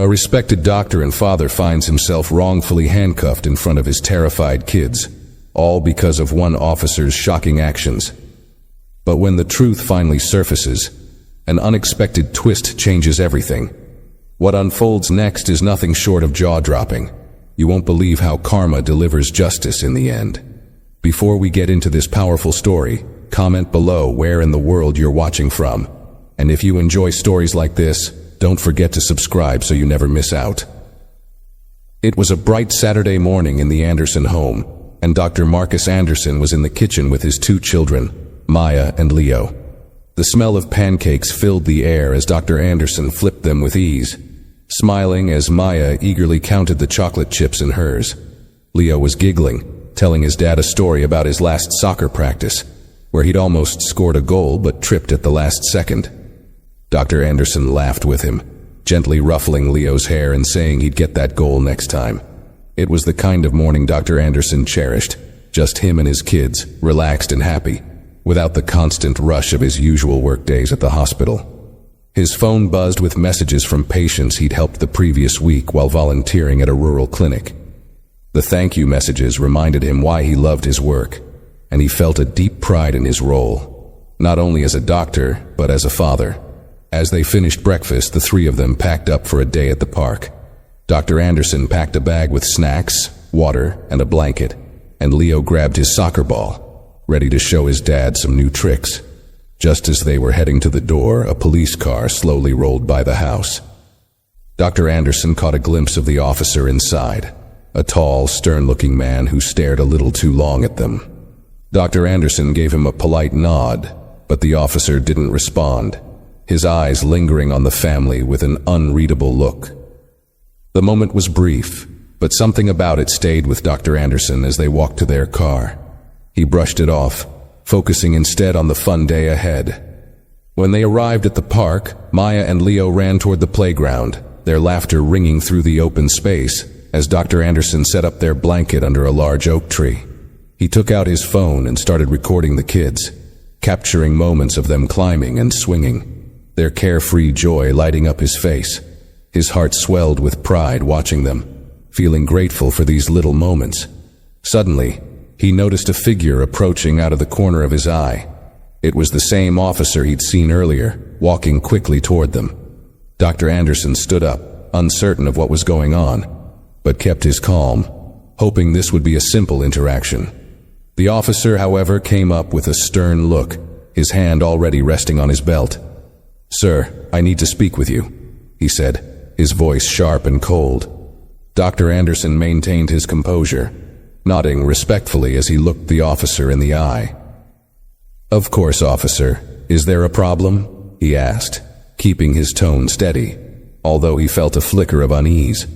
A respected doctor and father finds himself wrongfully handcuffed in front of his terrified kids, all because of one officer's shocking actions. But when the truth finally surfaces, an unexpected twist changes everything. What unfolds next is nothing short of jaw-dropping. You won't believe how karma delivers justice in the end. Before we get into this powerful story, comment below where in the world you're watching from. And if you enjoy stories like this, don't forget to subscribe so you never miss out. It was a bright Saturday morning in the Anderson home, and Dr. Marcus Anderson was in the kitchen with his two children, Maya and Leo. The smell of pancakes filled the air as Dr. Anderson flipped them with ease, smiling as Maya eagerly counted the chocolate chips in hers. Leo was giggling, telling his dad a story about his last soccer practice, where he'd almost scored a goal but tripped at the last second. Dr. Anderson laughed with him, gently ruffling Leo's hair and saying he'd get that goal next time. It was the kind of morning Dr. Anderson cherished, just him and his kids, relaxed and happy, without the constant rush of his usual work days at the hospital. His phone buzzed with messages from patients he'd helped the previous week while volunteering at a rural clinic. The thank you messages reminded him why he loved his work, and he felt a deep pride in his role, not only as a doctor, but as a father. As they finished breakfast, the three of them packed up for a day at the park. Dr. Anderson packed a bag with snacks, water, and a blanket, and Leo grabbed his soccer ball, ready to show his dad some new tricks. Just as they were heading to the door, a police car slowly rolled by the house. Dr. Anderson caught a glimpse of the officer inside, a tall, stern-looking man who stared a little too long at them. Dr. Anderson gave him a polite nod, but the officer didn't respond, his eyes lingering on the family with an unreadable look. The moment was brief, but something about it stayed with Dr. Anderson as they walked to their car. He brushed it off, focusing instead on the fun day ahead. When they arrived at the park, Maya and Leo ran toward the playground, their laughter ringing through the open space as Dr. Anderson set up their blanket under a large oak tree. He took out his phone and started recording the kids, capturing moments of them climbing and swinging, their carefree joy lighting up his face. His heart swelled with pride watching them, feeling grateful for these little moments. Suddenly, he noticed a figure approaching out of the corner of his eye. It was the same officer he'd seen earlier, walking quickly toward them. Dr. Anderson stood up, uncertain of what was going on, but kept his calm, hoping this would be a simple interaction. The officer, however, came up with a stern look, his hand already resting on his belt. "Sir, I need to speak with you," he said, his voice sharp and cold. Dr. Anderson maintained his composure, nodding respectfully as he looked the officer in the eye. "Of course, officer. Is there a problem?" he asked, keeping his tone steady, although he felt a flicker of unease.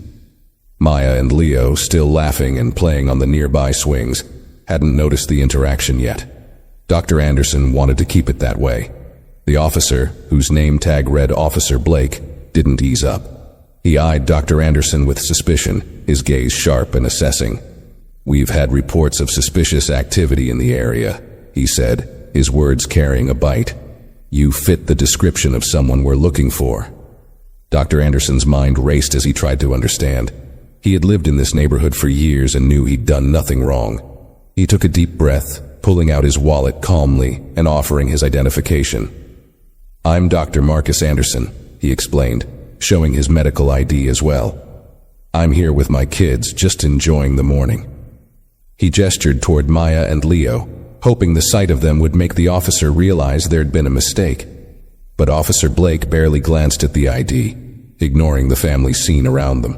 Maya and Leo, still laughing and playing on the nearby swings, hadn't noticed the interaction yet. Dr. Anderson wanted to keep it that way. The officer, whose name tag read Officer Blake, didn't ease up. He eyed Dr. Anderson with suspicion, his gaze sharp and assessing. "We've had reports of suspicious activity in the area," he said, his words carrying a bite. "You fit the description of someone we're looking for." Dr. Anderson's mind raced as he tried to understand. He had lived in this neighborhood for years and knew he'd done nothing wrong. He took a deep breath, pulling out his wallet calmly and offering his identification. "I'm Dr. Marcus Anderson," he explained, showing his medical ID as well. "I'm here with my kids, just enjoying the morning." He gestured toward Maya and Leo, hoping the sight of them would make the officer realize there'd been a mistake. But Officer Blake barely glanced at the ID, ignoring the family scene around them.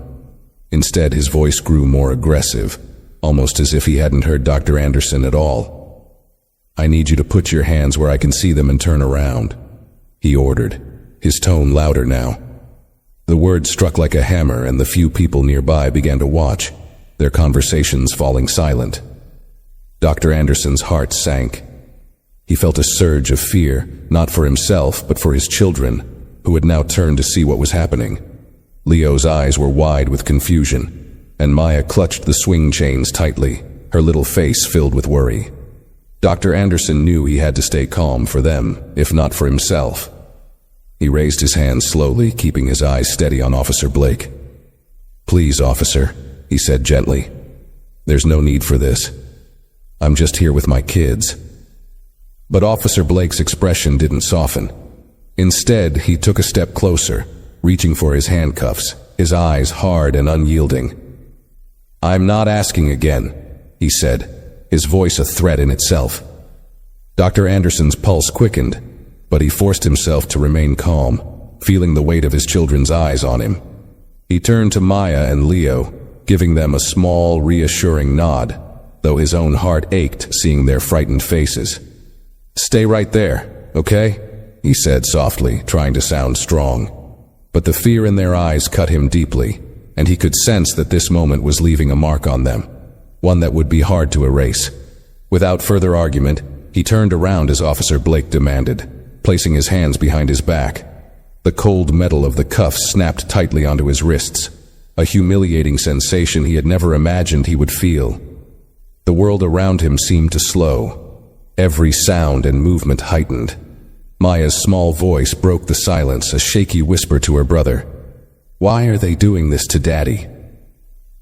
Instead, his voice grew more aggressive, almost as if he hadn't heard Dr. Anderson at all. "I need you to put your hands where I can see them and turn around," he ordered, his tone louder now. The words struck like a hammer, and the few people nearby began to watch, their conversations falling silent. Dr. Anderson's heart sank. He felt a surge of fear, not for himself, but for his children, who had now turned to see what was happening. Leo's eyes were wide with confusion, and Maya clutched the swing chains tightly, her little face filled with worry. Dr. Anderson knew he had to stay calm for them, if not for himself. He raised his hands slowly, keeping his eyes steady on Officer Blake. "Please, officer," he said gently. "There's no need for this. I'm just here with my kids." But Officer Blake's expression didn't soften. Instead, he took a step closer, reaching for his handcuffs, his eyes hard and unyielding. "I'm not asking again," he said, his voice a threat in itself. Dr. Anderson's pulse quickened, but he forced himself to remain calm, feeling the weight of his children's eyes on him. He turned to Maya and Leo, giving them a small, reassuring nod, though his own heart ached seeing their frightened faces. "Stay right there, okay?" he said softly, trying to sound strong. But the fear in their eyes cut him deeply, and he could sense that this moment was leaving a mark on them, one that would be hard to erase. Without further argument, he turned around as Officer Blake demanded, placing his hands behind his back. The cold metal of the cuffs snapped tightly onto his wrists, a humiliating sensation he had never imagined he would feel. The world around him seemed to slow. Every sound and movement heightened. Maya's small voice broke the silence, a shaky whisper to her brother. "Why are they doing this to Daddy?"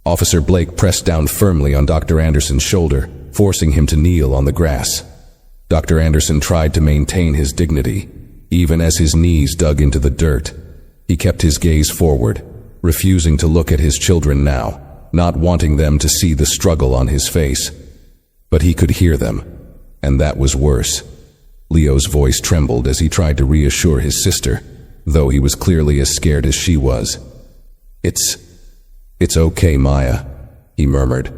Officer Blake pressed down firmly on Dr. Anderson's shoulder, forcing him to kneel on the grass. Dr. Anderson tried to maintain his dignity, even as his knees dug into the dirt. He kept his gaze forward, refusing to look at his children now, not wanting them to see the struggle on his face. But he could hear them, and that was worse. Leo's voice trembled as he tried to reassure his sister, though he was clearly as scared as she was. It's okay, Maya," he murmured,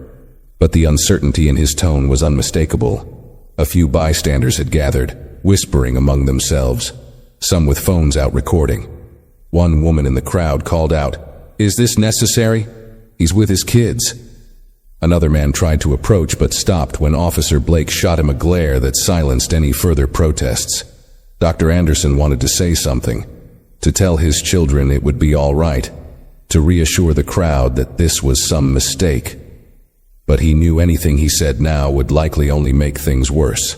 but the uncertainty in his tone was unmistakable. A few bystanders had gathered, whispering among themselves, some with phones out recording. One woman in the crowd called out, "Is this necessary? He's with his kids." Another man tried to approach but stopped when Officer Blake shot him a glare that silenced any further protests. Dr. Anderson wanted to say something, to tell his children it would be all right, to reassure the crowd that this was some mistake. But he knew anything he said now would likely only make things worse.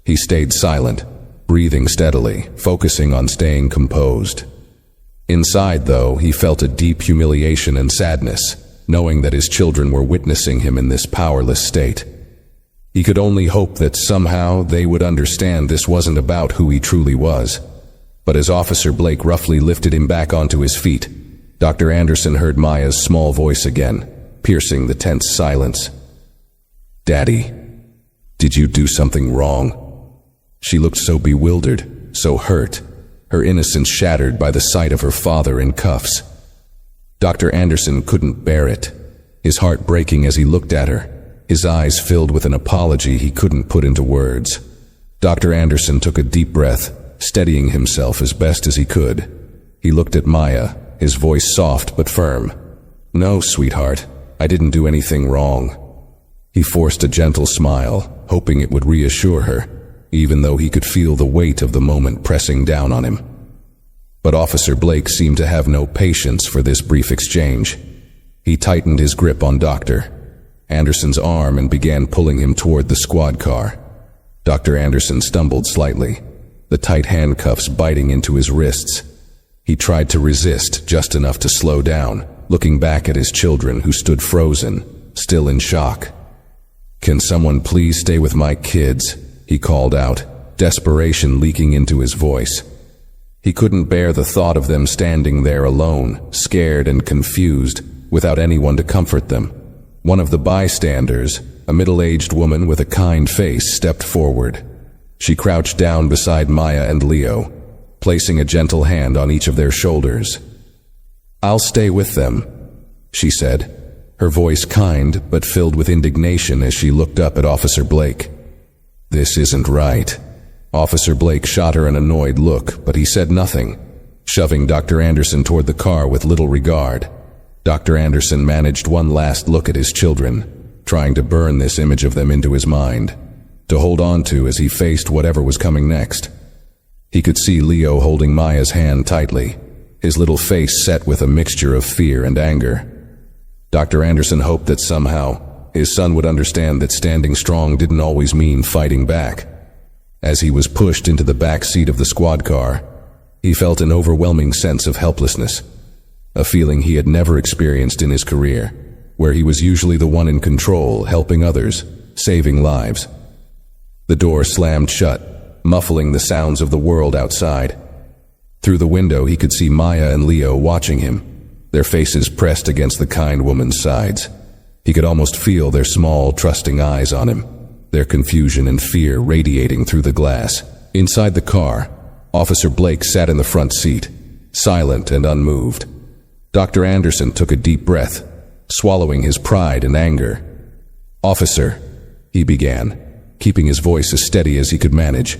He stayed silent, breathing steadily, focusing on staying composed. Inside, though, he felt a deep humiliation and sadness, knowing that his children were witnessing him in this powerless state. He could only hope that somehow they would understand this wasn't about who he truly was. But as Officer Blake roughly lifted him back onto his feet, Dr. Anderson heard Maya's small voice again, piercing the tense silence. "Daddy, did you do something wrong?" She looked so bewildered, so hurt, her innocence shattered by the sight of her father in cuffs. Dr. Anderson couldn't bear it, his heart breaking as he looked at her, his eyes filled with an apology he couldn't put into words. Dr. Anderson took a deep breath, steadying himself as best as he could. He looked at Maya, his voice soft but firm. "No, sweetheart, I didn't do anything wrong." He forced a gentle smile, hoping it would reassure her, even though he could feel the weight of the moment pressing down on him. But Officer Blake seemed to have no patience for this brief exchange. He tightened his grip on Dr. Anderson's arm and began pulling him toward the squad car. Dr. Anderson stumbled slightly, the tight handcuffs biting into his wrists. He tried to resist just enough to slow down, looking back at his children who stood frozen, still in shock. "Can someone please stay with my kids?" he called out, desperation leaking into his voice. He couldn't bear the thought of them standing there alone, scared and confused, without anyone to comfort them. One of the bystanders, a middle-aged woman with a kind face, stepped forward. She crouched down beside Maya and Leo, placing a gentle hand on each of their shoulders. "I'll stay with them," she said, her voice kind but filled with indignation as she looked up at Officer Blake. "This isn't right." Officer Blake shot her an annoyed look, but he said nothing, shoving Dr. Anderson toward the car with little regard. Dr. Anderson managed one last look at his children, trying to burn this image of them into his mind, to hold on to as he faced whatever was coming next. He could see Leo holding Maya's hand tightly, his little face set with a mixture of fear and anger. Dr. Anderson hoped that somehow his son would understand that standing strong didn't always mean fighting back. As he was pushed into the back seat of the squad car, he felt an overwhelming sense of helplessness. a feeling he had never experienced in his career, where he was usually the one in control, helping others, saving lives. The door slammed shut, muffling the sounds of the world outside. Through the window he could see Maya and Leo watching him, their faces pressed against the kind woman's sides. He could almost feel their small, trusting eyes on him, their confusion and fear radiating through the glass. Inside the car, Officer Blake sat in the front seat, silent and unmoved. Dr. Anderson took a deep breath, swallowing his pride and anger. "Officer," he began, keeping his voice as steady as he could manage.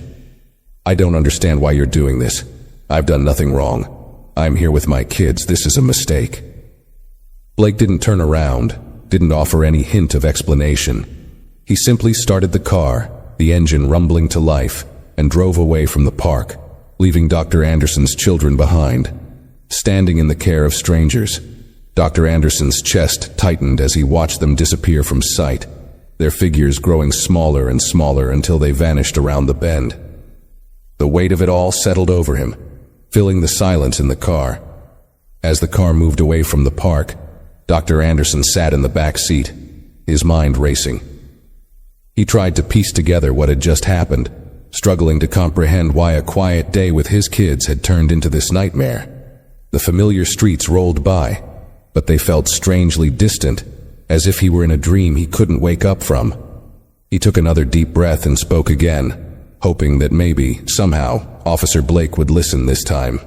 "I don't understand why you're doing this. I've done nothing wrong. I'm here with my kids. This is a mistake." Blake didn't turn around, didn't offer any hint of explanation. He simply started the car, the engine rumbling to life, and drove away from the park, leaving Dr. Anderson's children behind. Standing in the care of strangers, Dr. Anderson's chest tightened as he watched them disappear from sight, their figures growing smaller and smaller until they vanished around the bend. The weight of it all settled over him, filling the silence in the car. As the car moved away from the park, Dr. Anderson sat in the back seat, his mind racing. He tried to piece together what had just happened, struggling to comprehend why a quiet day with his kids had turned into this nightmare. The familiar streets rolled by, but they felt strangely distant, as if he were in a dream he couldn't wake up from. He took another deep breath and spoke again, hoping that maybe, somehow, Officer Blake would listen this time.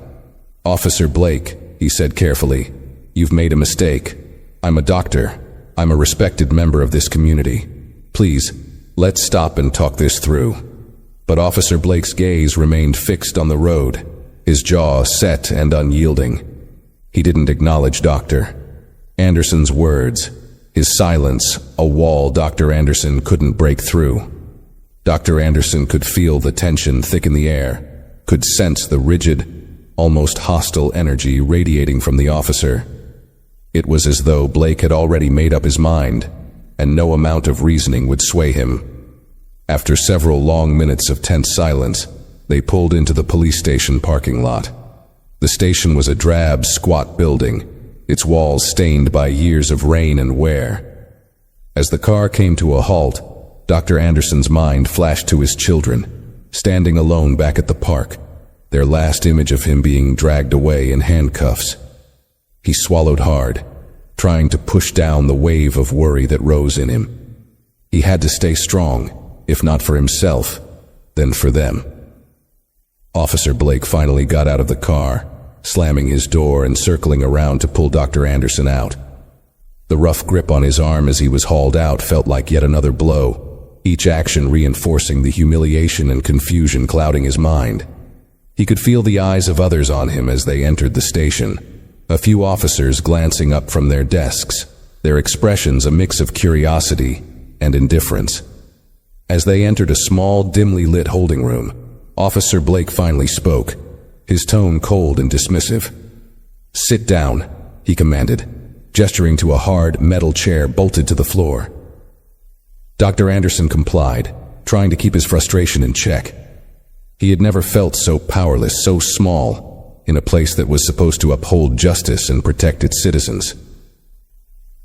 "Officer Blake," he said carefully, "you've made a mistake. I'm a doctor. I'm a respected member of this community. Please, let's stop and talk this through." But Officer Blake's gaze remained fixed on the road, his jaw set and unyielding. He didn't acknowledge Dr. Anderson's words, his silence, a wall Dr. Anderson couldn't break through. Dr. Anderson could feel the tension thicken the air, could sense the rigid, almost hostile energy radiating from the officer. It was as though Blake had already made up his mind, and no amount of reasoning would sway him. After several long minutes of tense silence, they pulled into the police station parking lot. The station was a drab, squat building, its walls stained by years of rain and wear. As the car came to a halt, Dr. Anderson's mind flashed to his children, standing alone back at the park, their last image of him being dragged away in handcuffs. He swallowed hard, trying to push down the wave of worry that rose in him. He had to stay strong, if not for himself, then for them. Officer Blake finally got out of the car, slamming his door and circling around to pull Dr. Anderson out. The rough grip on his arm as he was hauled out felt like yet another blow, each action reinforcing the humiliation and confusion clouding his mind. He could feel the eyes of others on him as they entered the station, a few officers glancing up from their desks, their expressions a mix of curiosity and indifference. As they entered a small, dimly lit holding room, Officer Blake finally spoke, his tone cold and dismissive. "Sit down," he commanded, gesturing to a hard, metal chair bolted to the floor. Dr. Anderson complied, trying to keep his frustration in check. He had never felt so powerless, so small, in a place that was supposed to uphold justice and protect its citizens.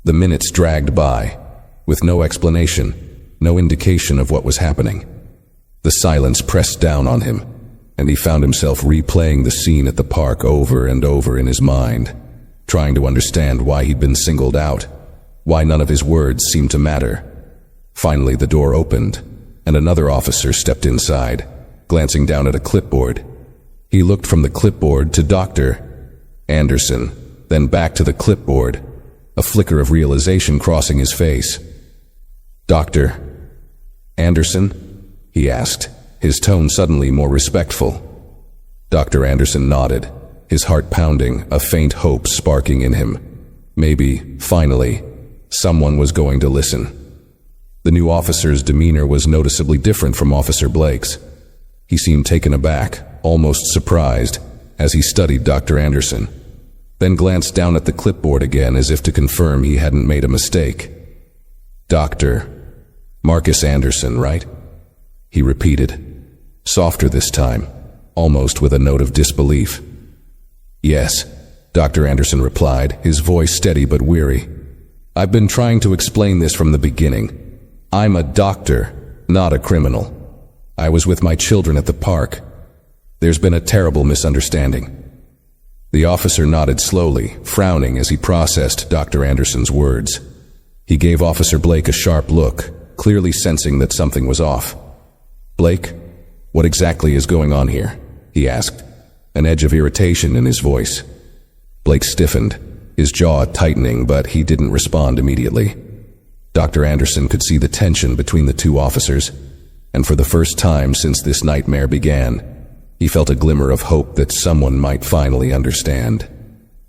The minutes dragged by, with no explanation, no indication of what was happening. The silence pressed down on him, and he found himself replaying the scene at the park over and over in his mind, trying to understand why he'd been singled out, why none of his words seemed to matter. Finally, the door opened, and another officer stepped inside, glancing down at a clipboard. He looked from the clipboard to Dr. Anderson, then back to the clipboard, a flicker of realization crossing his face. "Dr. Anderson?" he asked, his tone suddenly more respectful. Dr. Anderson nodded, his heart pounding, a faint hope sparking in him. Maybe, finally, someone was going to listen. The new officer's demeanor was noticeably different from Officer Blake's. He seemed taken aback, almost surprised, as he studied Dr. Anderson, then glanced down at the clipboard again as if to confirm he hadn't made a mistake. "Dr. Marcus Anderson, right?" he repeated, softer this time, almost with a note of disbelief. "Yes," Dr. Anderson replied, his voice steady but weary. "I've been trying to explain this from the beginning. I'm a doctor, not a criminal. I was with my children at the park. There's been a terrible misunderstanding." The officer nodded slowly, frowning as he processed Dr. Anderson's words. He gave Officer Blake a sharp look, clearly sensing that something was off. "Blake, what exactly is going on here?" he asked, an edge of irritation in his voice. Blake stiffened, his jaw tightening, but he didn't respond immediately. Dr. Anderson could see the tension between the two officers, and for the first time since this nightmare began, he felt a glimmer of hope that someone might finally understand.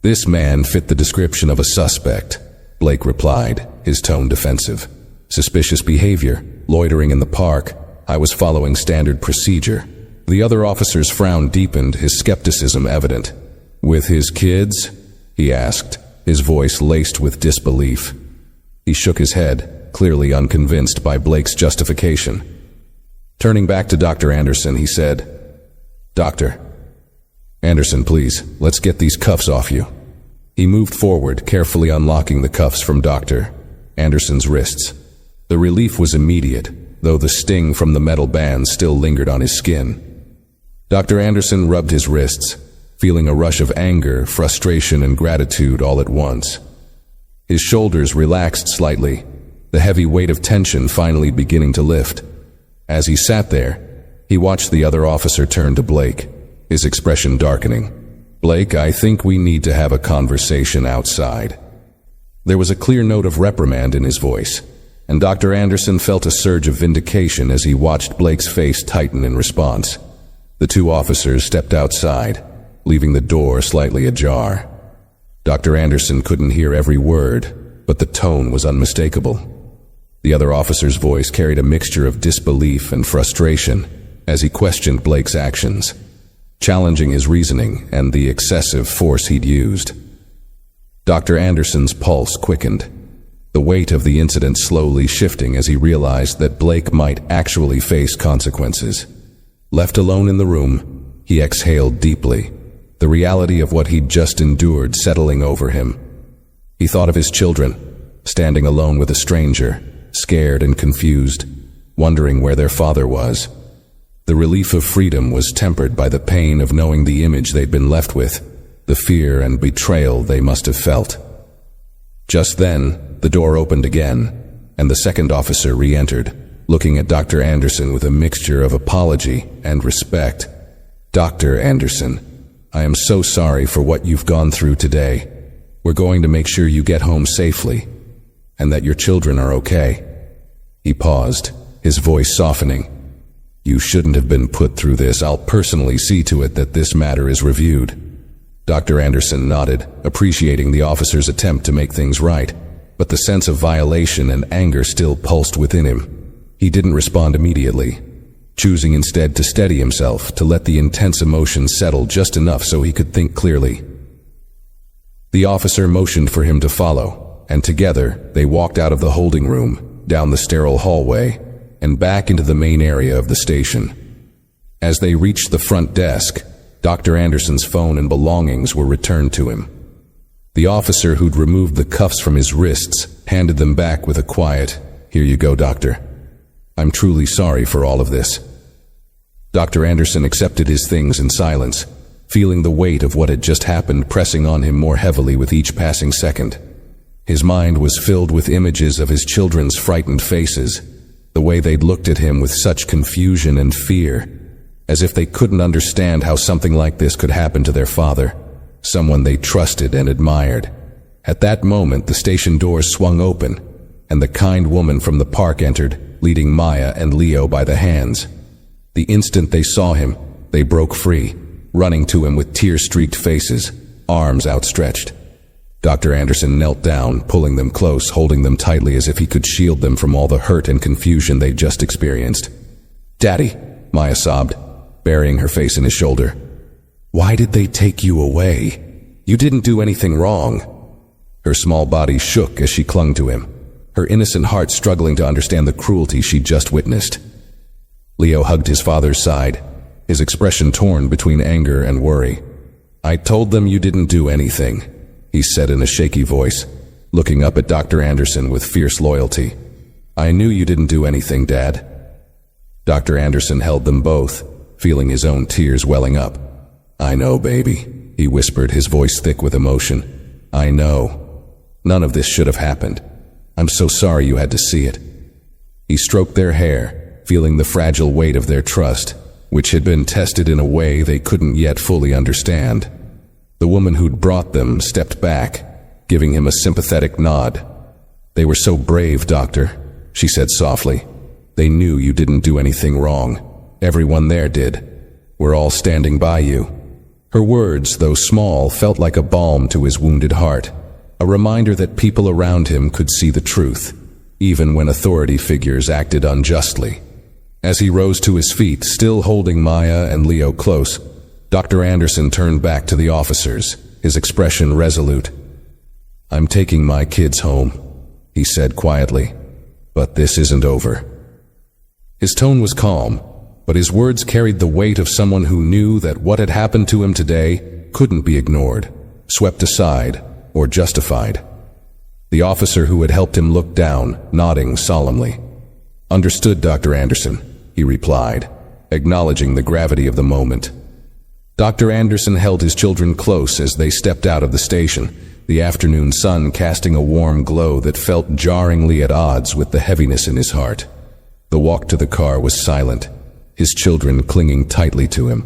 "This man fit the description of a suspect," Blake replied, his tone defensive. "Suspicious behavior, loitering in the park. I was following standard procedure." The other officer's frown deepened, his skepticism evident. "With his kids?" he asked, his voice laced with disbelief. He shook his head, clearly unconvinced by Blake's justification. Turning back to Dr. Anderson, he said, "Dr. Anderson, please, let's get these cuffs off you." He moved forward, carefully unlocking the cuffs from Dr. Anderson's wrists. The relief was immediate, though the sting from the metal bands still lingered on his skin. Dr. Anderson rubbed his wrists, feeling a rush of anger, frustration, and gratitude all at once. His shoulders relaxed slightly, the heavy weight of tension finally beginning to lift. As he sat there, he watched the other officer turn to Blake, his expression darkening. "Blake, I think we need to have a conversation outside." There was a clear note of reprimand in his voice, and Dr. Anderson felt a surge of vindication as he watched Blake's face tighten in response. The two officers stepped outside, leaving the door slightly ajar. Dr. Anderson couldn't hear every word, but the tone was unmistakable. The other officer's voice carried a mixture of disbelief and frustration as he questioned Blake's actions, challenging his reasoning and the excessive force he'd used. Dr. Anderson's pulse quickened, the weight of the incident slowly shifting as he realized that Blake might actually face consequences. Left alone in the room, he exhaled deeply, the reality of what he'd just endured settling over him. He thought of his children, standing alone with a stranger, scared and confused, wondering where their father was. The relief of freedom was tempered by the pain of knowing the image they'd been left with, the fear and betrayal they must have felt. Just then, the door opened again, and the second officer re-entered, looking at Dr. Anderson with a mixture of apology and respect. "Dr. Anderson, I am so sorry for what you've gone through today. We're going to make sure you get home safely, and that your children are okay." He paused, his voice softening. "You shouldn't have been put through this. I'll personally see to it that this matter is reviewed." Dr. Anderson nodded, appreciating the officer's attempt to make things right, but the sense of violation and anger still pulsed within him. He didn't respond immediately, choosing instead to steady himself, to let the intense emotion settle just enough so he could think clearly. The officer motioned for him to follow, and together they walked out of the holding room, down the sterile hallway, and back into the main area of the station. As they reached the front desk, Dr. Anderson's phone and belongings were returned to him. The officer who'd removed the cuffs from his wrists handed them back with a quiet, "Here you go, doctor. I'm truly sorry for all of this." Dr. Anderson accepted his things in silence, feeling the weight of what had just happened pressing on him more heavily with each passing second. His mind was filled with images of his children's frightened faces, the way they'd looked at him with such confusion and fear, as if they couldn't understand how something like this could happen to their father, someone they trusted and admired. At that moment, the station doors swung open, and the kind woman from the park entered, leading Maya and Leo by the hands. The instant they saw him, they broke free, running to him with tear-streaked faces, arms outstretched. Dr. Anderson knelt down, pulling them close, holding them tightly as if he could shield them from all the hurt and confusion they'd just experienced. "Daddy," Maya sobbed, burying her face in his shoulder. "Why did they take you away? You didn't do anything wrong." Her small body shook as she clung to him, her innocent heart struggling to understand the cruelty she'd just witnessed. Leo hugged his father's side, his expression torn between anger and worry. "I told them you didn't do anything," he said in a shaky voice, looking up at Dr. Anderson with fierce loyalty. "I knew you didn't do anything, Dad." Dr. Anderson held them both, feeling his own tears welling up. "I know, baby," he whispered, his voice thick with emotion. "I know. None of this should have happened. I'm so sorry you had to see it." He stroked their hair, feeling the fragile weight of their trust, which had been tested in a way they couldn't yet fully understand. The woman who'd brought them stepped back, giving him a sympathetic nod. "They were so brave, Doctor," she said softly. "They knew you didn't do anything wrong. Everyone there did. We're all standing by you." Her words, though small, felt like a balm to his wounded heart, a reminder that people around him could see the truth, even when authority figures acted unjustly. As he rose to his feet, still holding Maya and Leo close, Dr. Anderson turned back to the officers, his expression resolute. "I'm taking my kids home," he said quietly, "but this isn't over." His tone was calm, but his words carried the weight of someone who knew that what had happened to him today couldn't be ignored, swept aside, or justified. The officer who had helped him looked down, nodding solemnly. "Understood, Dr. Anderson," he replied, acknowledging the gravity of the moment. Dr. Anderson held his children close as they stepped out of the station, the afternoon sun casting a warm glow that felt jarringly at odds with the heaviness in his heart. The walk to the car was silent, his children clinging tightly to him,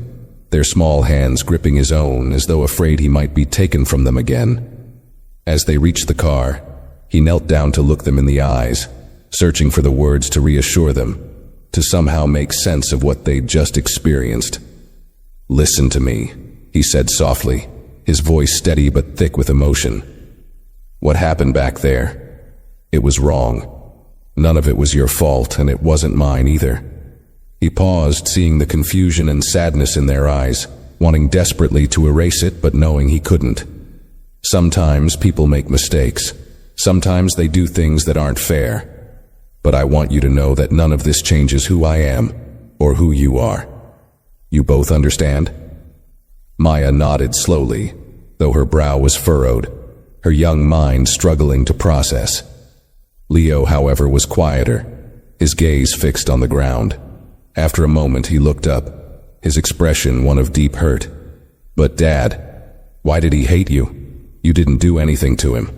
their small hands gripping his own as though afraid he might be taken from them again. As they reached the car, he knelt down to look them in the eyes, searching for the words to reassure them, to somehow make sense of what they'd just experienced. "Listen to me," he said softly, his voice steady but thick with emotion. "What happened back there? It was wrong. None of it was your fault, and it wasn't mine either." He paused, seeing the confusion and sadness in their eyes, wanting desperately to erase it but knowing he couldn't. Sometimes people make mistakes. Sometimes they do things that aren't fair. But I want you to know that none of this changes who I am, or who you are. You both understand?" Maya nodded slowly, though her brow was furrowed, her young mind struggling to process. Leo, however, was quieter, his gaze fixed on the ground. After a moment, he looked up, his expression one of deep hurt. "But Dad, why did he hate you? You didn't do anything to him."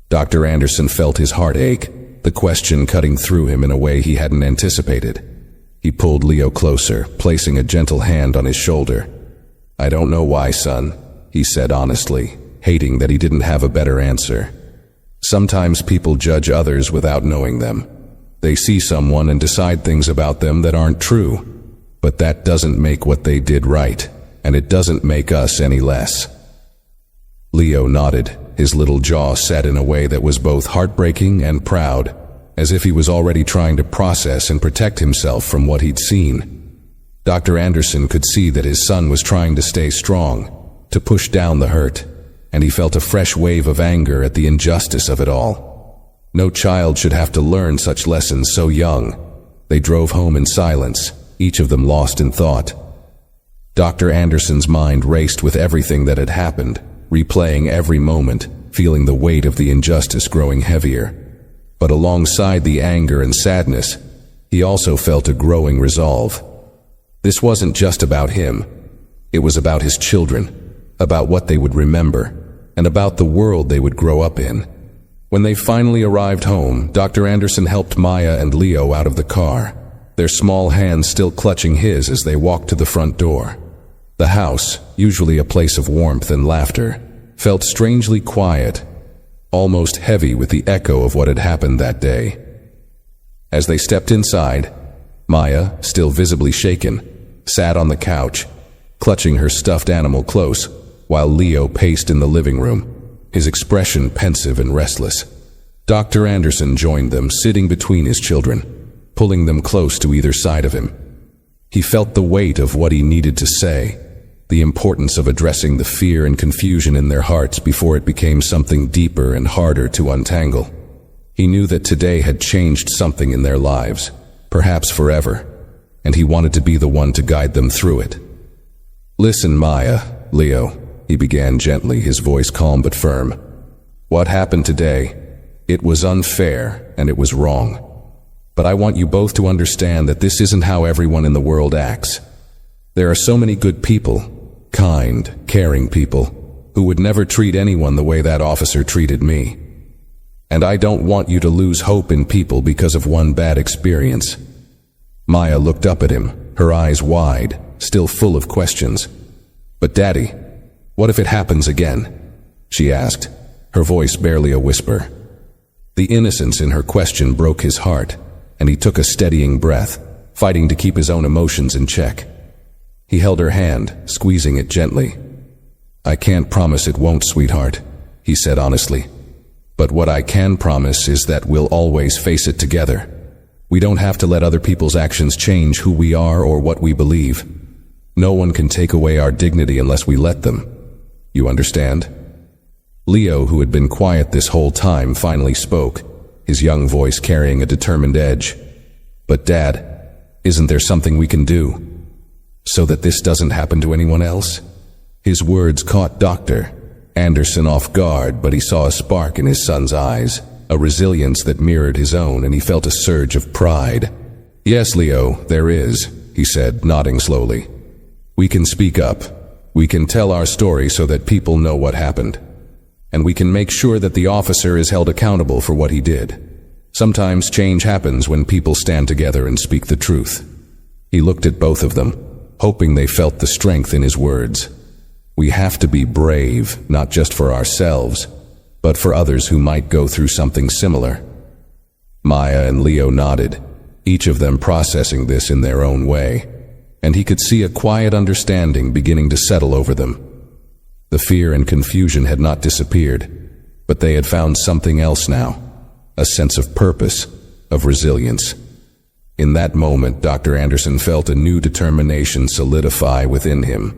Dr. Anderson felt his heart ache, the question cutting through him in a way he hadn't anticipated. He pulled Leo closer, placing a gentle hand on his shoulder. "I don't know why, son," he said honestly, hating that he didn't have a better answer. "Sometimes people judge others without knowing them. They see someone and decide things about them that aren't true. But that doesn't make what they did right, and it doesn't make us any less." Leo nodded, his little jaw set in a way that was both heartbreaking and proud, as if he was already trying to process and protect himself from what he'd seen. Dr. Anderson could see that his son was trying to stay strong, to push down the hurt, and he felt a fresh wave of anger at the injustice of it all. No child should have to learn such lessons so young. They drove home in silence, each of them lost in thought. Dr. Anderson's mind raced with everything that had happened, replaying every moment, feeling the weight of the injustice growing heavier. But alongside the anger and sadness, he also felt a growing resolve. This wasn't just about him. It was about his children, about what they would remember, and about the world they would grow up in. When they finally arrived home, Dr. Anderson helped Maya and Leo out of the car, their small hands still clutching his as they walked to the front door. The house, usually a place of warmth and laughter, felt strangely quiet, almost heavy with the echo of what had happened that day. As they stepped inside, Maya, still visibly shaken, sat on the couch, clutching her stuffed animal close, while Leo paced in the living room, his expression pensive and restless. Dr. Anderson joined them, sitting between his children, pulling them close to either side of him. He felt the weight of what he needed to say, the importance of addressing the fear and confusion in their hearts before it became something deeper and harder to untangle. He knew that today had changed something in their lives, perhaps forever, and he wanted to be the one to guide them through it. "Listen, Maya, Leo," he began gently, his voice calm but firm. What happened today, it was unfair and it was wrong. But I want you both to understand that this isn't how everyone in the world acts. There are so many good people, kind, caring people, who would never treat anyone the way that officer treated me. And I don't want you to lose hope in people because of one bad experience. Maya looked up at him, her eyes wide, still full of questions. But Daddy, what if it happens again? She asked, her voice barely a whisper. The innocence in her question broke his heart, and he took a steadying breath, fighting to keep his own emotions in check. He held her hand, squeezing it gently. I can't promise it won't, sweetheart, he said honestly. But what I can promise is that we'll always face it together. We don't have to let other people's actions change who we are or what we believe. No one can take away our dignity unless we let them. You understand? Leo, who had been quiet this whole time, finally spoke, his young voice carrying a determined edge. But Dad, isn't there something we can do so that this doesn't happen to anyone else? His words caught Dr. Anderson off guard, but he saw a spark in his son's eyes, a resilience that mirrored his own, and he felt a surge of pride. Yes, Leo, there is, he said, nodding slowly. We can speak up. We can tell our story so that people know what happened. And we can make sure that the officer is held accountable for what he did. Sometimes change happens when people stand together and speak the truth. He looked at both of them, hoping they felt the strength in his words. We have to be brave, not just for ourselves, but for others who might go through something similar. Maya and Leo nodded, each of them processing this in their own way, and he could see a quiet understanding beginning to settle over them. The fear and confusion had not disappeared, but they had found something else now, a sense of purpose, of resilience. In that moment, Dr. Anderson felt a new determination solidify within him.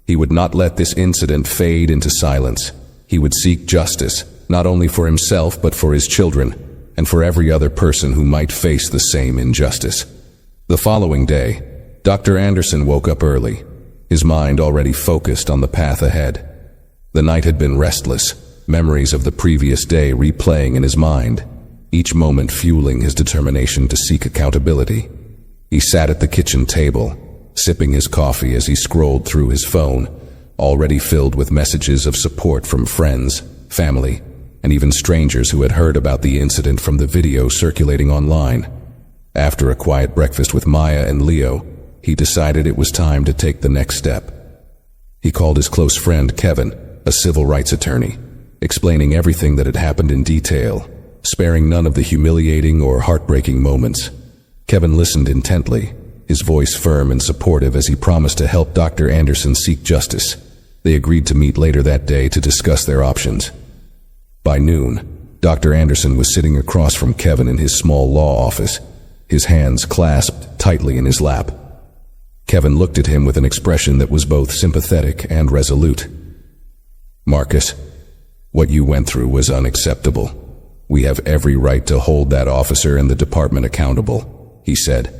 He would not let this incident fade into silence. He would seek justice, not only for himself but for his children, and for every other person who might face the same injustice. The following day, Dr. Anderson woke up early, his mind already focused on the path ahead. The night had been restless, memories of the previous day replaying in his mind, each moment fueling his determination to seek accountability. He sat at the kitchen table, sipping his coffee as he scrolled through his phone, already filled with messages of support from friends, family, and even strangers who had heard about the incident from the video circulating online. After a quiet breakfast with Maya and Leo, he decided it was time to take the next step. He called his close friend Kevin, a civil rights attorney, explaining everything that had happened in detail, sparing none of the humiliating or heartbreaking moments. Kevin listened intently, his voice firm and supportive as he promised to help Dr. Anderson seek justice. They agreed to meet later that day to discuss their options. By noon, Dr. Anderson was sitting across from Kevin in his small law office, his hands clasped tightly in his lap. Kevin looked at him with an expression that was both sympathetic and resolute. Marcus, what you went through was unacceptable. We have every right to hold that officer and the department accountable, he said.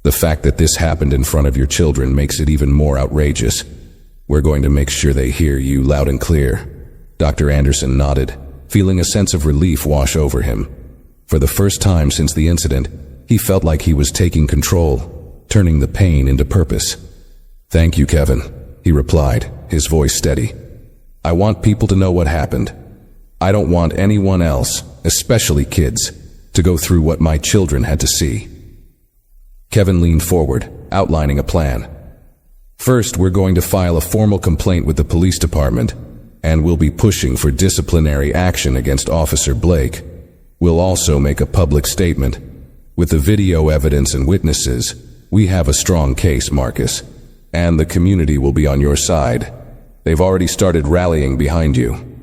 The fact that this happened in front of your children makes it even more outrageous. We're going to make sure they hear you loud and clear. Dr. Anderson nodded, feeling a sense of relief wash over him. For the first time since the incident, he felt like he was taking control, turning the pain into purpose. Thank you, Kevin, he replied, his voice steady. I want people to know what happened. I don't want anyone else, especially kids, to go through what my children had to see. Kevin leaned forward, outlining a plan. First, we're going to file a formal complaint with the police department, and we'll be pushing for disciplinary action against Officer Blake. We'll also make a public statement. With the video evidence and witnesses, we have a strong case, Marcus, and the community will be on your side. They've already started rallying behind you.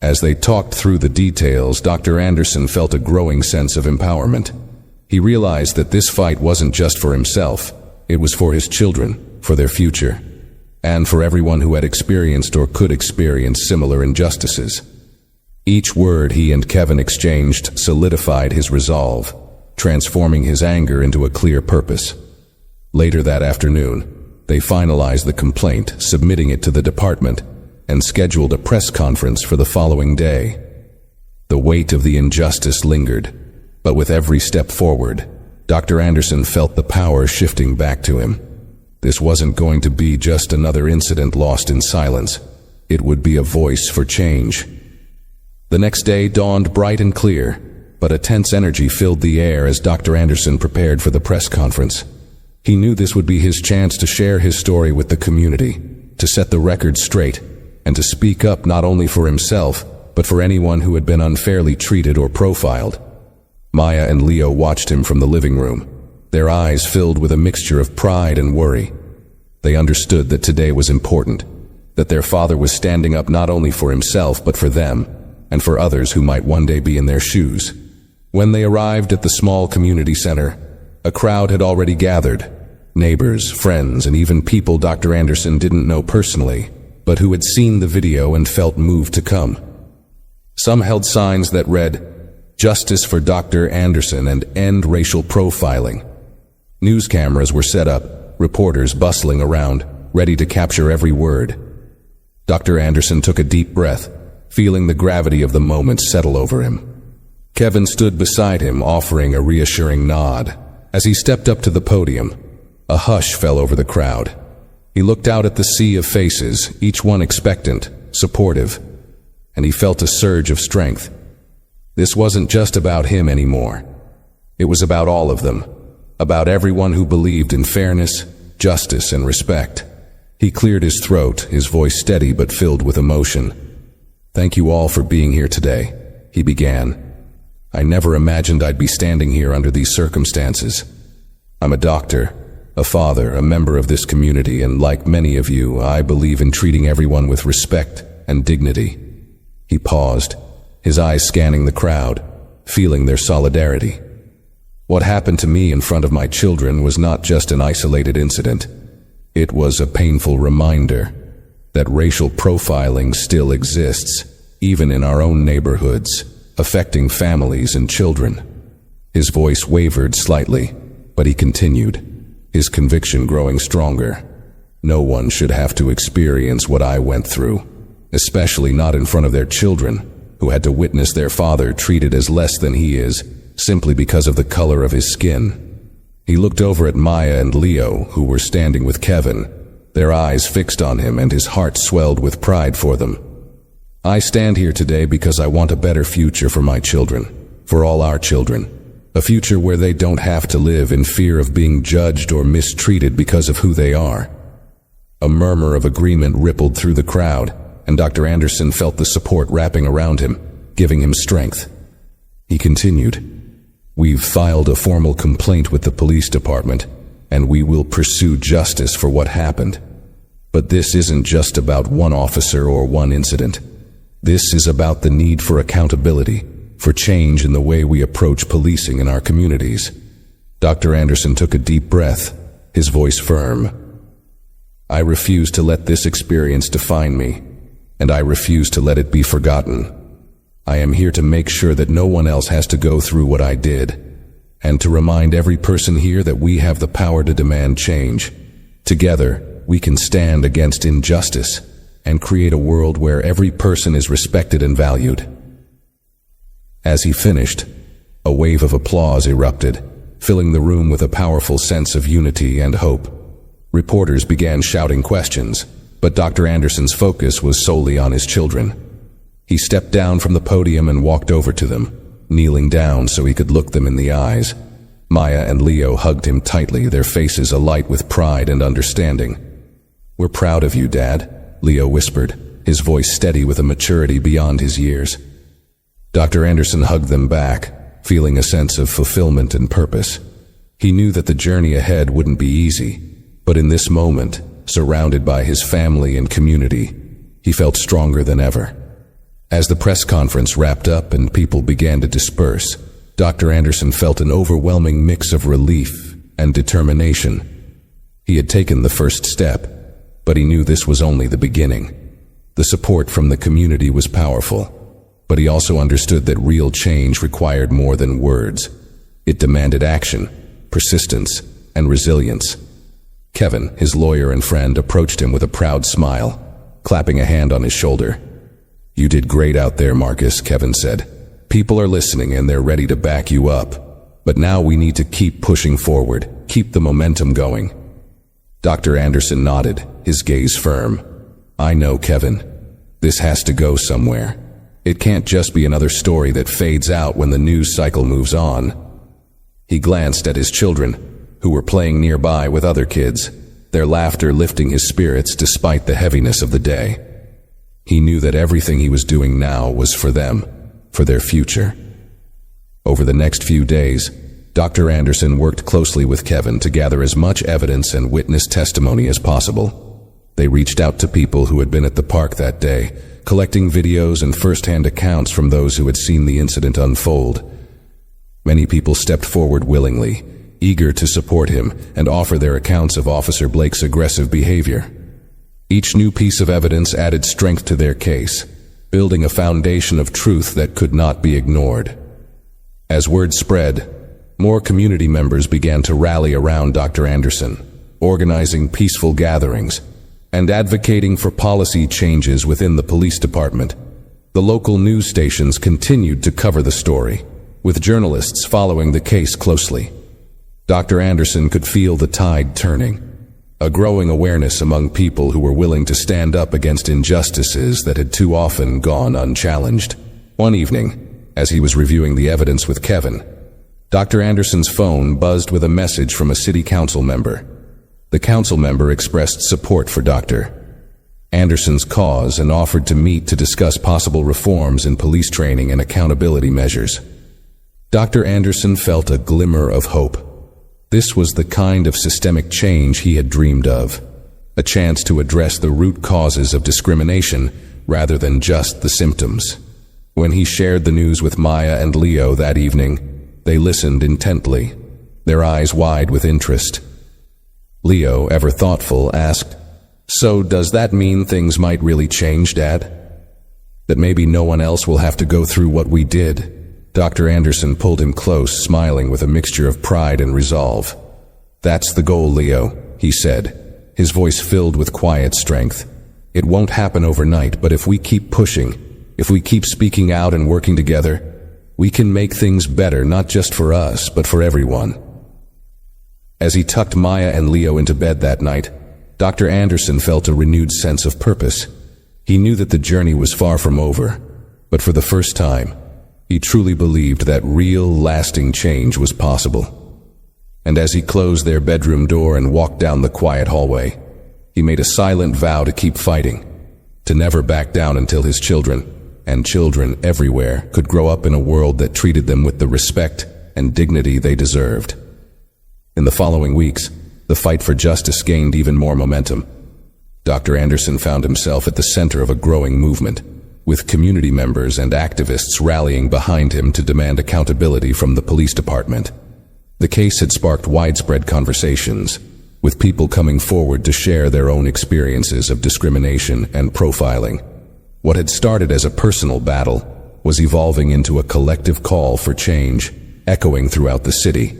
As they talked through the details, Dr. Anderson felt a growing sense of empowerment. He realized that this fight wasn't just for himself, it was for his children, for their future, and for everyone who had experienced or could experience similar injustices. Each word he and Kevin exchanged solidified his resolve, transforming his anger into a clear purpose. Later that afternoon, they finalized the complaint, submitting it to the department, and scheduled a press conference for the following day. The weight of the injustice lingered, but with every step forward, Dr. Anderson felt the power shifting back to him. This wasn't going to be just another incident lost in silence. It would be a voice for change. The next day dawned bright and clear, but a tense energy filled the air as Dr. Anderson prepared for the press conference. He knew this would be his chance to share his story with the community, to set the record straight, and to speak up not only for himself, but for anyone who had been unfairly treated or profiled. Maya and Leo watched him from the living room, their eyes filled with a mixture of pride and worry. They understood that today was important, that their father was standing up not only for himself but for them, and for others who might one day be in their shoes. When they arrived at the small community center, a crowd had already gathered. Neighbors, friends, and even people Dr. Anderson didn't know personally, but who had seen the video and felt moved to come. Some held signs that read, "Justice for Dr. Anderson and End Racial Profiling." News cameras were set up, reporters bustling around, ready to capture every word. Dr. Anderson took a deep breath, feeling the gravity of the moment settle over him. Kevin stood beside him, offering a reassuring nod. As he stepped up to the podium, a hush fell over the crowd. He looked out at the sea of faces, each one expectant, supportive, and he felt a surge of strength. This wasn't just about him anymore. It was about all of them, about everyone who believed in fairness, justice, and respect. He cleared his throat, his voice steady but filled with emotion. "Thank you all for being here today," he began. "I never imagined I'd be standing here under these circumstances. I'm a doctor, a father, a member of this community, and like many of you, I believe in treating everyone with respect and dignity." He paused, his eyes scanning the crowd, feeling their solidarity. What happened to me in front of my children was not just an isolated incident. It was a painful reminder that racial profiling still exists, even in our own neighborhoods, affecting families and children. His voice wavered slightly, but he continued, his conviction growing stronger. No one should have to experience what I went through, especially not in front of their children, who had to witness their father treated as less than he is, simply because of the color of his skin. He looked over at Maya and Leo, who were standing with Kevin, their eyes fixed on him, and his heart swelled with pride for them. "I stand here today because I want a better future for my children, for all our children, a future where they don't have to live in fear of being judged or mistreated because of who they are." A murmur of agreement rippled through the crowd, and Dr. Anderson felt the support wrapping around him, giving him strength. He continued, "We've filed a formal complaint with the police department, and we will pursue justice for what happened. But this isn't just about one officer or one incident. This is about the need for accountability, for change in the way we approach policing in our communities." Dr. Anderson took a deep breath, his voice firm. "I refuse to let this experience define me, and I refuse to let it be forgotten. I am here to make sure that no one else has to go through what I did, and to remind every person here that we have the power to demand change. Together, we can stand against injustice and create a world where every person is respected and valued." As he finished, a wave of applause erupted, filling the room with a powerful sense of unity and hope. Reporters began shouting questions, but Dr. Anderson's focus was solely on his children. He stepped down from the podium and walked over to them, kneeling down so he could look them in the eyes. Maya and Leo hugged him tightly, their faces alight with pride and understanding. "We're proud of you, Dad," Leo whispered, his voice steady with a maturity beyond his years. Dr. Anderson hugged them back, feeling a sense of fulfillment and purpose. He knew that the journey ahead wouldn't be easy, but in this moment, surrounded by his family and community, he felt stronger than ever. As the press conference wrapped up and people began to disperse, Dr. Anderson felt an overwhelming mix of relief and determination. He had taken the first step, but he knew this was only the beginning. The support from the community was powerful, but he also understood that real change required more than words. It demanded action, persistence, and resilience. Kevin, his lawyer and friend, approached him with a proud smile. clapping a hand on his shoulder. "You did great out there, Marcus," Kevin said. "People are listening and they're ready to back you up. But now we need to keep pushing forward, keep the momentum going." Dr. Anderson nodded, his gaze firm. "I know, Kevin. This has to go somewhere. It can't just be another story that fades out when the news cycle moves on." He glanced at his children, who were playing nearby with other kids, their laughter lifting his spirits despite the heaviness of the day. He knew that everything he was doing now was for them, for their future. Over the next few days, Dr. Anderson worked closely with Kevin to gather as much evidence and witness testimony as possible. They reached out to people who had been at the park that day, collecting videos and first-hand accounts from those who had seen the incident unfold. Many people stepped forward willingly, eager to support him and offer their accounts of Officer Blake's aggressive behavior. Each new piece of evidence added strength to their case, building a foundation of truth that could not be ignored. As word spread, more community members began to rally around Dr. Anderson, organizing peaceful gatherings and advocating for policy changes within the police department. The local news stations continued to cover the story, with journalists following the case closely. Dr. Anderson could feel the tide turning, a growing awareness among people who were willing to stand up against injustices that had too often gone unchallenged. One evening, as he was reviewing the evidence with Kevin, Dr. Anderson's phone buzzed with a message from a city council member. The council member expressed support for Dr. Anderson's cause and offered to meet to discuss possible reforms in police training and accountability measures. Dr. Anderson felt a glimmer of hope. This was the kind of systemic change he had dreamed of, a chance to address the root causes of discrimination rather than just the symptoms. When he shared the news with Maya and Leo that evening, they listened intently, their eyes wide with interest. Leo, ever thoughtful, asked, "So does that mean things might really change, Dad? That maybe no one else will have to go through what we did?" Dr. Anderson pulled him close, smiling with a mixture of pride and resolve. "That's the goal, Leo," he said, his voice filled with quiet strength. "It won't happen overnight, but if we keep pushing, if we keep speaking out and working together, we can make things better, not just for us, but for everyone." As he tucked Maya and Leo into bed that night, Dr. Anderson felt a renewed sense of purpose. He knew that the journey was far from over, but for the first time, he truly believed that real, lasting change was possible. And as he closed their bedroom door and walked down the quiet hallway, he made a silent vow to keep fighting, to never back down until his children, and children everywhere, could grow up in a world that treated them with the respect and dignity they deserved. In the following weeks, the fight for justice gained even more momentum. Dr. Anderson found himself at the center of a growing movement, with community members and activists rallying behind him to demand accountability from the police department. The case had sparked widespread conversations, with people coming forward to share their own experiences of discrimination and profiling. What had started as a personal battle was evolving into a collective call for change, echoing throughout the city.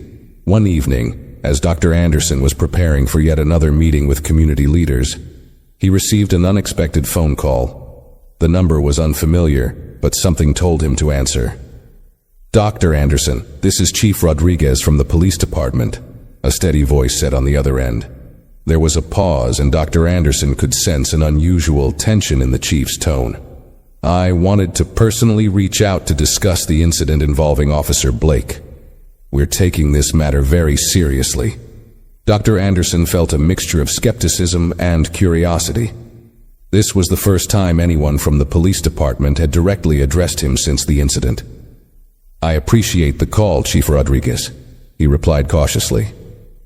One evening, as Dr. Anderson was preparing for yet another meeting with community leaders, he received an unexpected phone call. The number was unfamiliar, but something told him to answer. "Dr. Anderson, this is Chief Rodriguez from the police department," a steady voice said on the other end. There was a pause, and Dr. Anderson could sense an unusual tension in the chief's tone. "I wanted to personally reach out to discuss the incident involving Officer Blake. We're taking this matter very seriously." Dr. Anderson felt a mixture of skepticism and curiosity. This was the first time anyone from the police department had directly addressed him since the incident. "I appreciate the call, Chief Rodriguez," he replied cautiously.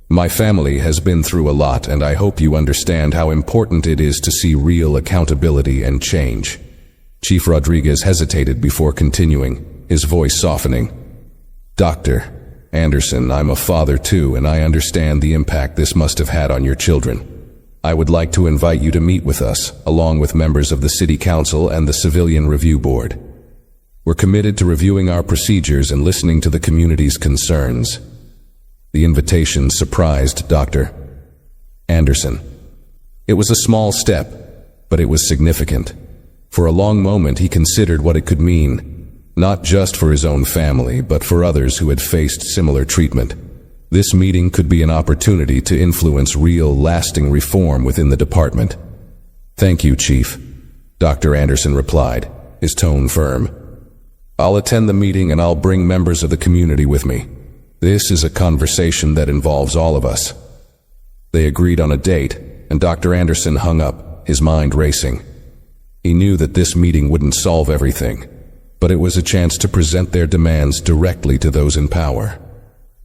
"My family has been through a lot, and I hope you understand how important it is to see real accountability and change." Chief Rodriguez hesitated before continuing, his voice softening. "Dr. Anderson, I'm a father too, and I understand the impact this must have had on your children. I would like to invite you to meet with us, along with members of the City Council and the Civilian Review Board. We're committed to reviewing our procedures and listening to the community's concerns." The invitation surprised Dr. Anderson. It was a small step, but it was significant. For a long moment he considered what it could mean, not just for his own family, but for others who had faced similar treatment. This meeting could be an opportunity to influence real, lasting reform within the department. "Thank you, Chief," Dr. Anderson replied, his tone firm. "I'll attend the meeting and I'll bring members of the community with me. This is a conversation that involves all of us." They agreed on a date, and Dr. Anderson hung up, his mind racing. He knew that this meeting wouldn't solve everything, but it was a chance to present their demands directly to those in power.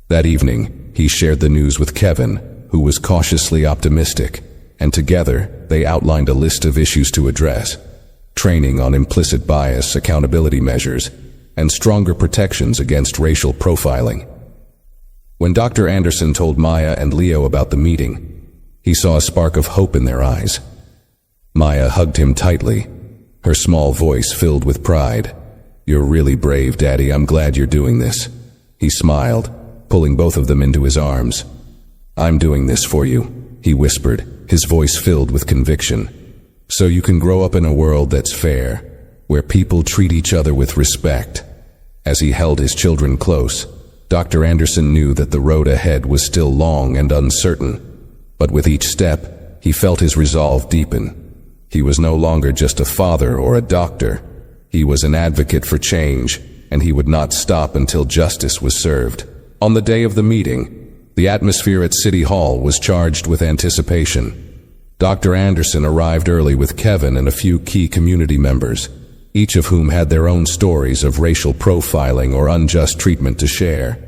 That evening, he shared the news with Kevin, who was cautiously optimistic, and together they outlined a list of issues to address: training on implicit bias, accountability measures, and stronger protections against racial profiling. When Dr. Anderson told Maya and Leo about the meeting, he saw a spark of hope in their eyes. Maya hugged him tightly, her small voice filled with pride. "You're really brave, Daddy. I'm glad you're doing this." He smiled, pulling both of them into his arms. "I'm doing this for you," he whispered, his voice filled with conviction. "So you can grow up in a world that's fair, where people treat each other with respect." As he held his children close, Dr. Anderson knew that the road ahead was still long and uncertain, but with each step, he felt his resolve deepen. He was no longer just a father or a doctor. He was an advocate for change, and he would not stop until justice was served. On the day of the meeting, the atmosphere at City Hall was charged with anticipation. Dr. Anderson arrived early with Kevin and a few key community members, each of whom had their own stories of racial profiling or unjust treatment to share.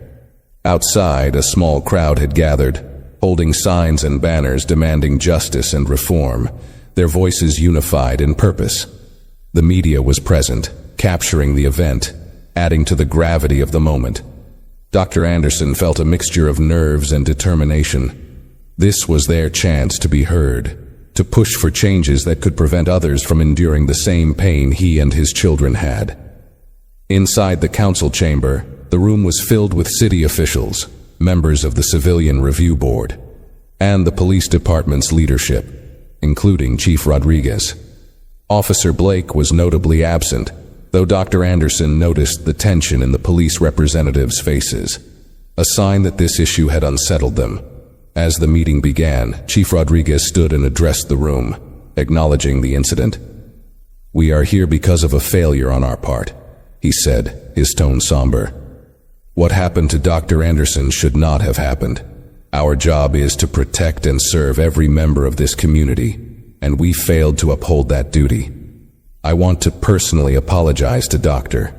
Outside, a small crowd had gathered, holding signs and banners demanding justice and reform, their voices unified in purpose. The media was present, capturing the event, adding to the gravity of the moment. Dr. Anderson felt a mixture of nerves and determination. This was their chance to be heard, to push for changes that could prevent others from enduring the same pain he and his children had. Inside the council chamber, the room was filled with city officials, members of the Civilian Review Board, and the police department's leadership, including Chief Rodriguez. Officer Blake was notably absent, though Dr. Anderson noticed the tension in the police representatives' faces, a sign that this issue had unsettled them. As the meeting began, Chief Rodriguez stood and addressed the room, acknowledging the incident. "We are here because of a failure on our part," he said, his tone somber. "What happened to Dr. Anderson should not have happened. Our job is to protect and serve every member of this community, and we failed to uphold that duty. I want to personally apologize to Dr.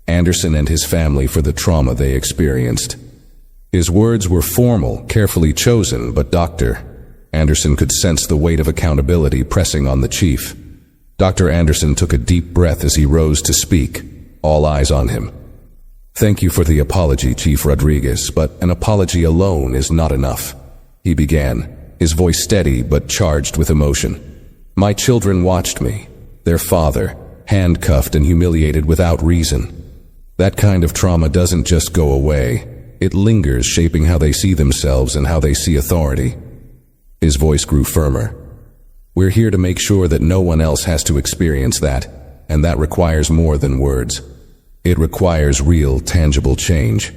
Anderson and his family for the trauma they experienced." His words were formal, carefully chosen, but Dr. Anderson could sense the weight of accountability pressing on the chief. Dr. Anderson took a deep breath as he rose to speak, all eyes on him. "Thank you for the apology, Chief Rodriguez, but an apology alone is not enough," he began, his voice steady but charged with emotion. "My children watched me, their father, handcuffed and humiliated without reason. That kind of trauma doesn't just go away. It lingers, shaping how they see themselves and how they see authority." His voice grew firmer. "We're here to make sure that no one else has to experience that, and that requires more than words. It requires real, tangible change."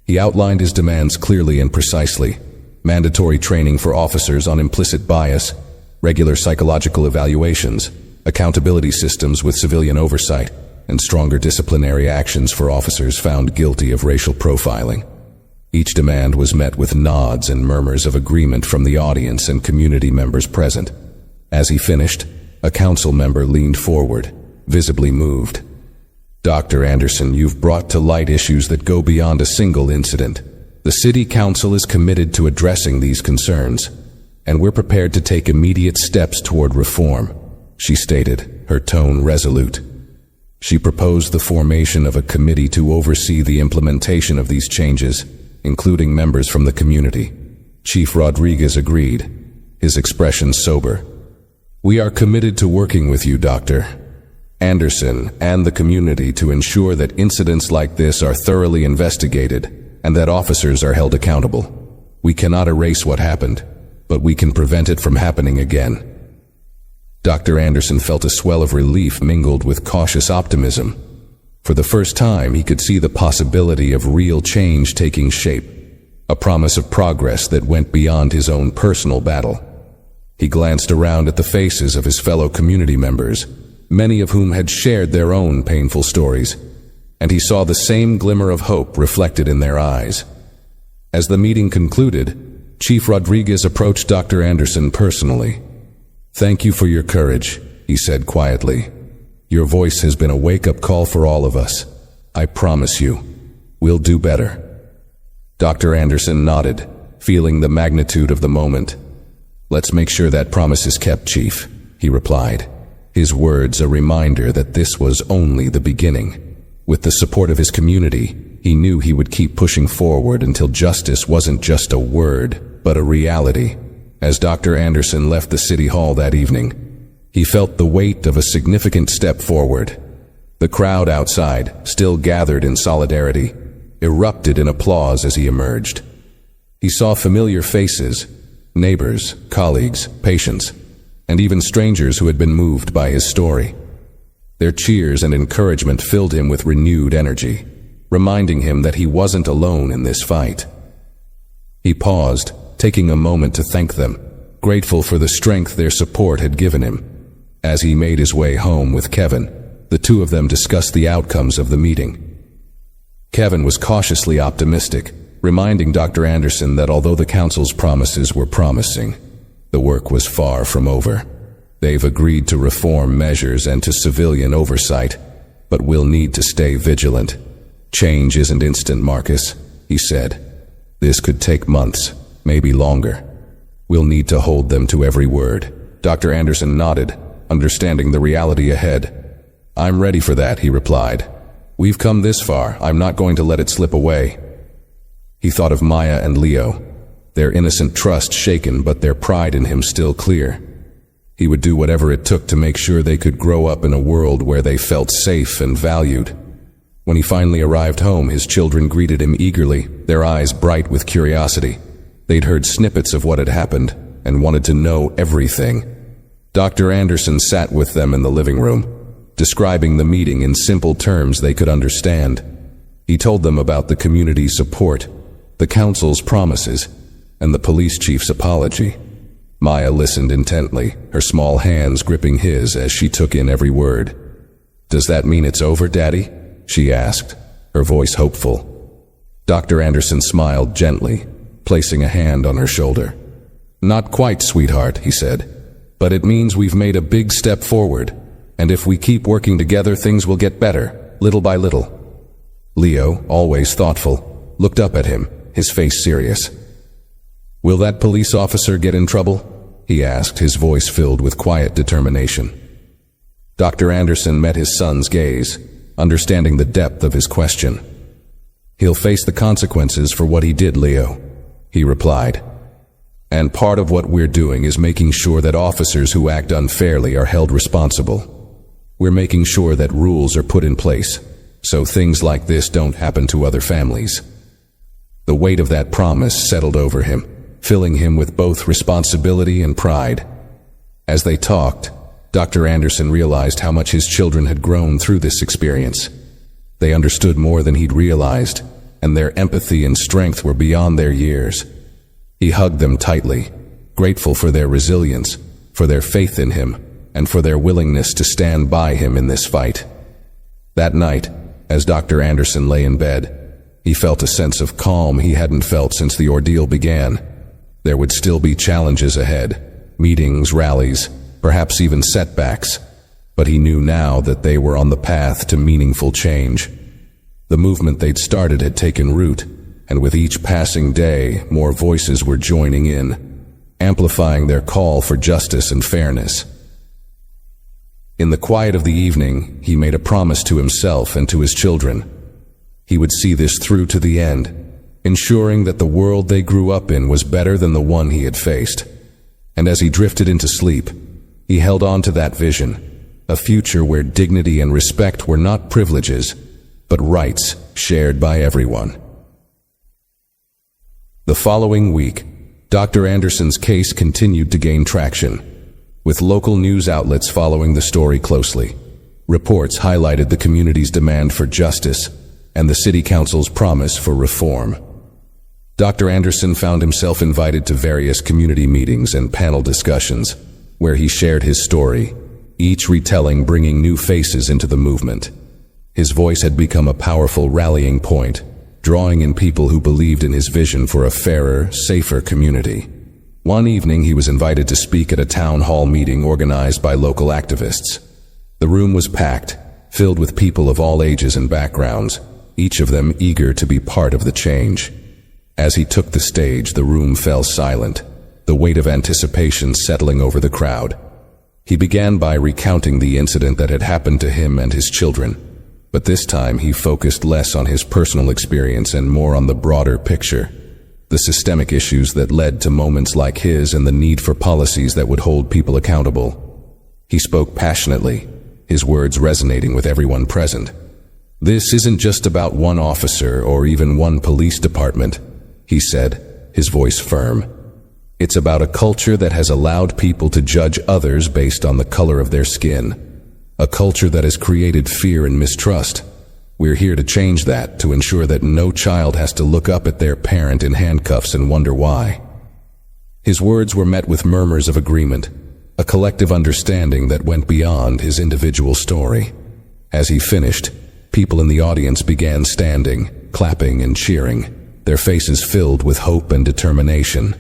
He outlined his demands clearly and precisely: mandatory training for officers on implicit bias, regular psychological evaluations, accountability systems with civilian oversight, and stronger disciplinary actions for officers found guilty of racial profiling. Each demand was met with nods and murmurs of agreement from the audience and community members present. As he finished, a council member leaned forward, visibly moved. "Dr. Anderson, you've brought to light issues that go beyond a single incident. The City Council is committed to addressing these concerns, and we're prepared to take immediate steps toward reform," she stated, her tone resolute. She proposed the formation of a committee to oversee the implementation of these changes, including members from the community. Chief Rodriguez agreed, his expression sober. "We are committed to working with you, Dr. Anderson, and the community to ensure that incidents like this are thoroughly investigated and that officers are held accountable. We cannot erase what happened, but we can prevent it from happening again." Dr. Anderson felt a swell of relief mingled with cautious optimism. For the first time, he could see the possibility of real change taking shape, a promise of progress that went beyond his own personal battle. He glanced around at the faces of his fellow community members, many of whom had shared their own painful stories, and he saw the same glimmer of hope reflected in their eyes. As the meeting concluded, Chief Rodriguez approached Dr. Anderson personally. "Thank you for your courage," he said quietly. "Your voice has been a wake-up call for all of us. I promise you, we'll do better." Dr. Anderson nodded, feeling the magnitude of the moment. "Let's make sure that promise is kept, Chief," he replied, his words a reminder that this was only the beginning. With the support of his community, he knew he would keep pushing forward until justice wasn't just a word, but a reality. As Dr. Anderson left the City Hall that evening, he felt the weight of a significant step forward. The crowd outside, still gathered in solidarity, erupted in applause as he emerged. He saw familiar faces, neighbors, colleagues, patients, and even strangers who had been moved by his story. Their cheers and encouragement filled him with renewed energy, reminding him that he wasn't alone in this fight. He paused, taking a moment to thank them, grateful for the strength their support had given him. As he made his way home with Kevin, the two of them discussed the outcomes of the meeting. Kevin was cautiously optimistic, reminding Dr. Anderson that although the council's promises were promising, the work was far from over. They've agreed to reform measures and to civilian oversight, but we'll need to stay vigilant. Change isn't instant, Marcus, he said. This could take months, maybe longer. We'll need to hold them to every word. Dr. Anderson nodded, understanding the reality ahead. I'm ready for that, he replied. We've come this far, I'm not going to let it slip away. He thought of Maya and Leo, their innocent trust shaken but their pride in him still clear. He would do whatever it took to make sure they could grow up in a world where they felt safe and valued. When he finally arrived home, his children greeted him eagerly, their eyes bright with curiosity. They'd heard snippets of what had happened and wanted to know everything. Dr. Anderson sat with them in the living room, describing the meeting in simple terms they could understand. He told them about the community's support, the council's promises, and the police chief's apology. Maya listened intently, her small hands gripping his as she took in every word. Does that mean it's over, Daddy? She asked, her voice hopeful. Dr. Anderson smiled gently, placing a hand on her shoulder. Not quite, sweetheart, he said, but it means we've made a big step forward, and if we keep working together, things will get better, little by little. Leo, always thoughtful, looked up at him, his face serious. Will that police officer get in trouble? He asked, his voice filled with quiet determination. Dr. Anderson met his son's gaze, understanding the depth of his question. He'll face the consequences for what he did, Leo, he replied. And part of what we're doing is making sure that officers who act unfairly are held responsible. We're making sure that rules are put in place, so things like this don't happen to other families. The weight of that promise settled over him, filling him with both responsibility and pride. As they talked, Dr. Anderson realized how much his children had grown through this experience. They understood more than he'd realized, and their empathy and strength were beyond their years. He hugged them tightly, grateful for their resilience, for their faith in him, and for their willingness to stand by him in this fight. That night, as Dr. Anderson lay in bed, he felt a sense of calm he hadn't felt since the ordeal began. There would still be challenges ahead, meetings, rallies, perhaps even setbacks, but he knew now that they were on the path to meaningful change. The movement they'd started had taken root, and with each passing day, more voices were joining in, amplifying their call for justice and fairness. In the quiet of the evening, he made a promise to himself and to his children. He would see this through to the end, ensuring that the world they grew up in was better than the one he had faced. And as he drifted into sleep, he held on to that vision, a future where dignity and respect were not privileges, but rights shared by everyone. The following week, Dr. Anderson's case continued to gain traction. with local news outlets following the story closely. Reports highlighted the community's demand for justice and the city council's promise for reform. Dr. Anderson found himself invited to various community meetings and panel discussions, where he shared his story, each retelling bringing new faces into the movement. His voice had become a powerful rallying point, drawing in people who believed in his vision for a fairer, safer community. One evening he was invited to speak at a town hall meeting organized by local activists. The room was packed, filled with people of all ages and backgrounds, each of them eager to be part of the change. As he took the stage, the room fell silent, the weight of anticipation settling over the crowd. He began by recounting the incident that had happened to him and his children, but this time he focused less on his personal experience and more on the broader picture, the systemic issues that led to moments like his and the need for policies that would hold people accountable. He spoke passionately, his words resonating with everyone present. "This isn't just about one officer or even one police department," he said, his voice firm. "It's about a culture that has allowed people to judge others based on the color of their skin. A culture that has created fear and mistrust. We're here to change that, to ensure that no child has to look up at their parent in handcuffs and wonder why." His words were met with murmurs of agreement, a collective understanding that went beyond his individual story. As he finished, people in the audience began standing, clapping and cheering, their faces filled with hope and determination.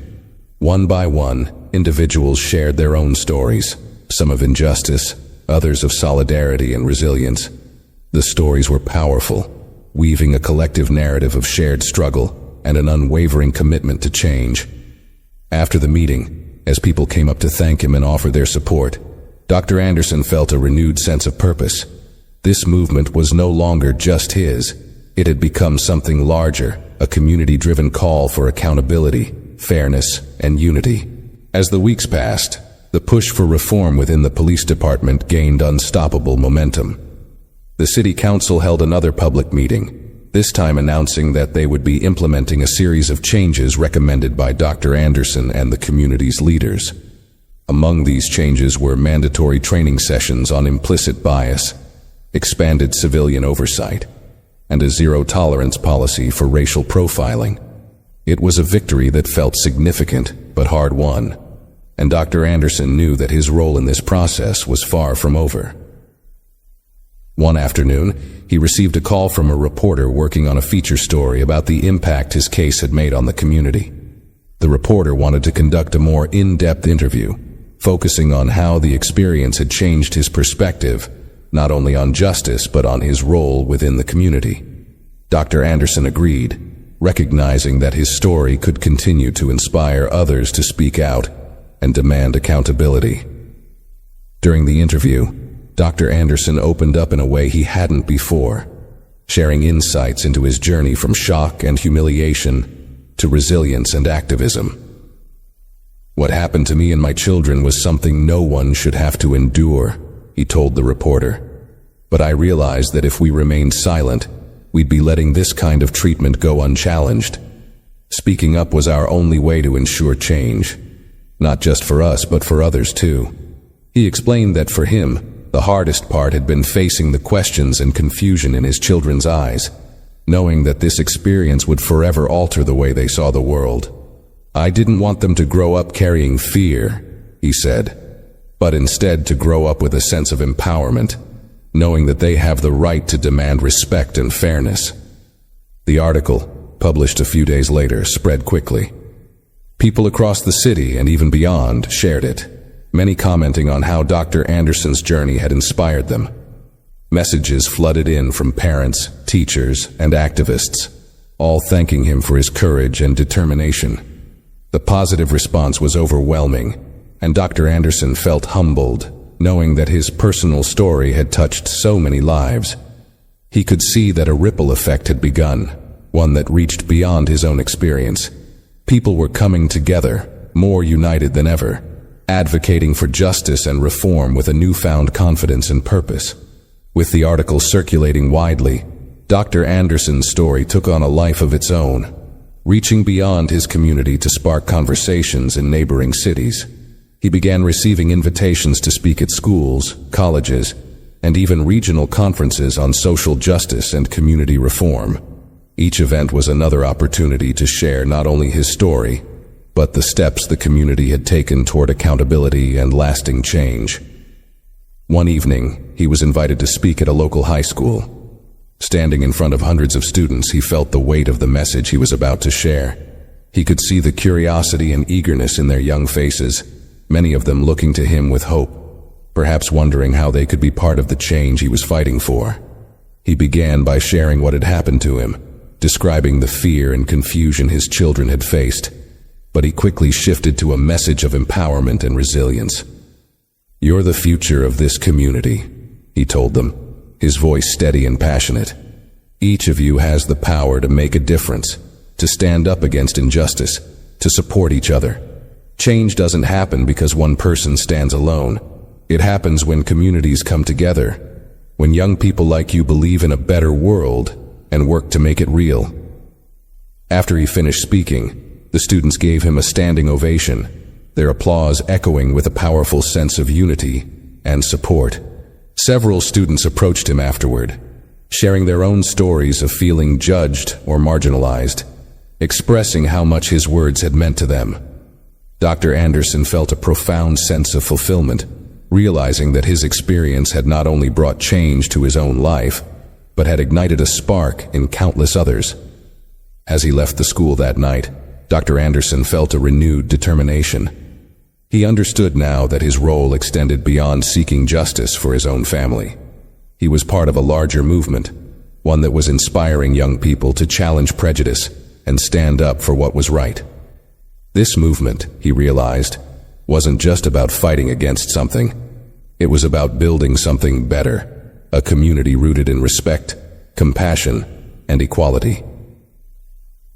One by one, individuals shared their own stories, some of injustice, others of solidarity and resilience. The stories were powerful, weaving a collective narrative of shared struggle and an unwavering commitment to change. After the meeting, as people came up to thank him and offer their support, Dr. Anderson felt a renewed sense of purpose. This movement was no longer just his. It had become something larger, a community-driven call for accountability, fairness, and unity. As the weeks passed, the push for reform within the police department gained unstoppable momentum. The city council held another public meeting, this time announcing that they would be implementing a series of changes recommended by Dr. Anderson and the community's leaders. Among these changes were mandatory training sessions on implicit bias, expanded civilian oversight, and a zero-tolerance policy for racial profiling. It was a victory that felt significant but hard-won, and Dr. Anderson knew that his role in this process was far from over. One afternoon, he received a call from a reporter working on a feature story about the impact his case had made on the community. The reporter wanted to conduct a more in-depth interview, focusing on how the experience had changed his perspective, not only on justice but on his role within the community. Dr. Anderson agreed, recognizing that his story could continue to inspire others to speak out and demand accountability. During the interview, Dr. Anderson opened up in a way he hadn't before, sharing insights into his journey from shock and humiliation to resilience and activism. "What happened to me and my children was something no one should have to endure," he told the reporter. "But I realized that if we remained silent, we'd be letting this kind of treatment go unchallenged. Speaking up was our only way to ensure change, not just for us but for others too." He explained that for him, the hardest part had been facing the questions and confusion in his children's eyes, knowing that this experience would forever alter the way they saw the world. "I didn't want them to grow up carrying fear," he said, "but instead to grow up with a sense of empowerment, knowing that they have the right to demand respect and fairness." The article, published a few days later, spread quickly. People across the city and even beyond shared it, many commenting on how Dr. Anderson's journey had inspired them. Messages flooded in from parents, teachers, and activists, all thanking him for his courage and determination. The positive response was overwhelming, and Dr. Anderson felt humbled, knowing that his personal story had touched so many lives. He could see that a ripple effect had begun, one that reached beyond his own experience. People were coming together, more united than ever, advocating for justice and reform with a newfound confidence and purpose. With the article circulating widely, Dr. Anderson's story took on a life of its own, reaching beyond his community to spark conversations in neighboring cities. He began receiving invitations to speak at schools, colleges, and even regional conferences on social justice and community reform. Each event was another opportunity to share not only his story, but the steps the community had taken toward accountability and lasting change. One evening, he was invited to speak at a local high school. Standing in front of hundreds of students, he felt the weight of the message he was about to share. He could see the curiosity and eagerness in their young faces, many of them looking to him with hope, perhaps wondering how they could be part of the change he was fighting for. He began by sharing what had happened to him, describing the fear and confusion his children had faced, but he quickly shifted to a message of empowerment and resilience. "You're the future of this community," he told them, his voice steady and passionate. "Each of you has the power to make a difference, to stand up against injustice, to support each other. Change doesn't happen because one person stands alone. It happens when communities come together, when young people like you believe in a better world and work to make it real." After he finished speaking, the students gave him a standing ovation, their applause echoing with a powerful sense of unity and support. Several students approached him afterward, sharing their own stories of feeling judged or marginalized, expressing how much his words had meant to them. Dr. Anderson felt a profound sense of fulfillment, realizing that his experience had not only brought change to his own life, but had ignited a spark in countless others. As he left the school that night, Dr. Anderson felt a renewed determination. He understood now that his role extended beyond seeking justice for his own family. He was part of a larger movement, one that was inspiring young people to challenge prejudice and stand up for what was right. This movement, he realized, wasn't just about fighting against something. It was about building something better, a community rooted in respect, compassion, and equality.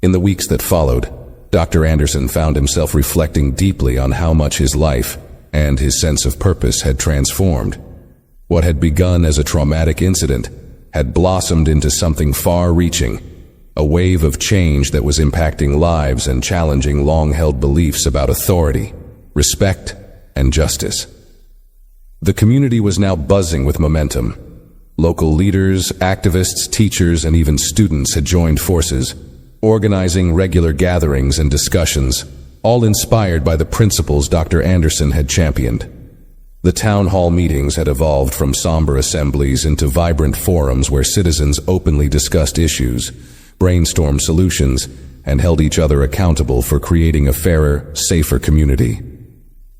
In the weeks that followed, Dr. Anderson found himself reflecting deeply on how much his life and his sense of purpose had transformed. What had begun as a traumatic incident had blossomed into something far-reaching, a wave of change that was impacting lives and challenging long-held beliefs about authority, respect, and justice. The community was now buzzing with momentum. Local leaders, activists, teachers, and even students had joined forces, organizing regular gatherings and discussions, all inspired by the principles Dr. Anderson had championed. The town hall meetings had evolved from somber assemblies into vibrant forums where citizens openly discussed issues, brainstormed solutions, and held each other accountable for creating a fairer, safer community.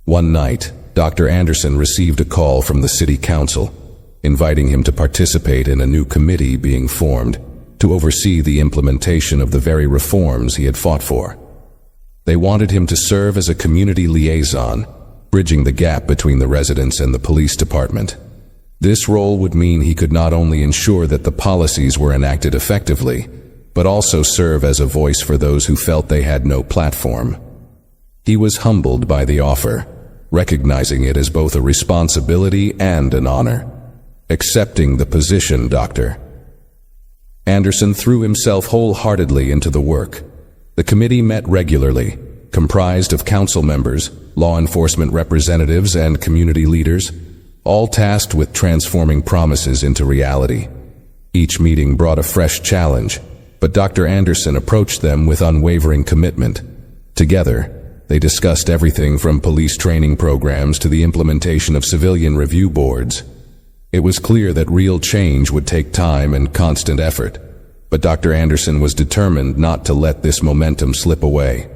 One night, Dr. Anderson received a call from the city council, inviting him to participate in a new committee being formed to oversee the implementation of the very reforms he had fought for. They wanted him to serve as a community liaison, bridging the gap between the residents and the police department. This role would mean he could not only ensure that the policies were enacted effectively, but also serve as a voice for those who felt they had no platform. He was humbled by the offer, recognizing it as both a responsibility and an honor. Accepting the position, Dr. Anderson threw himself wholeheartedly into the work. The committee met regularly, comprised of council members, law enforcement representatives, and community leaders, all tasked with transforming promises into reality. Each meeting brought a fresh challenge, but Dr. Anderson approached them with unwavering commitment. Together, they discussed everything from police training programs to the implementation of civilian review boards. It was clear that real change would take time and constant effort, but Dr. Anderson was determined not to let this momentum slip away.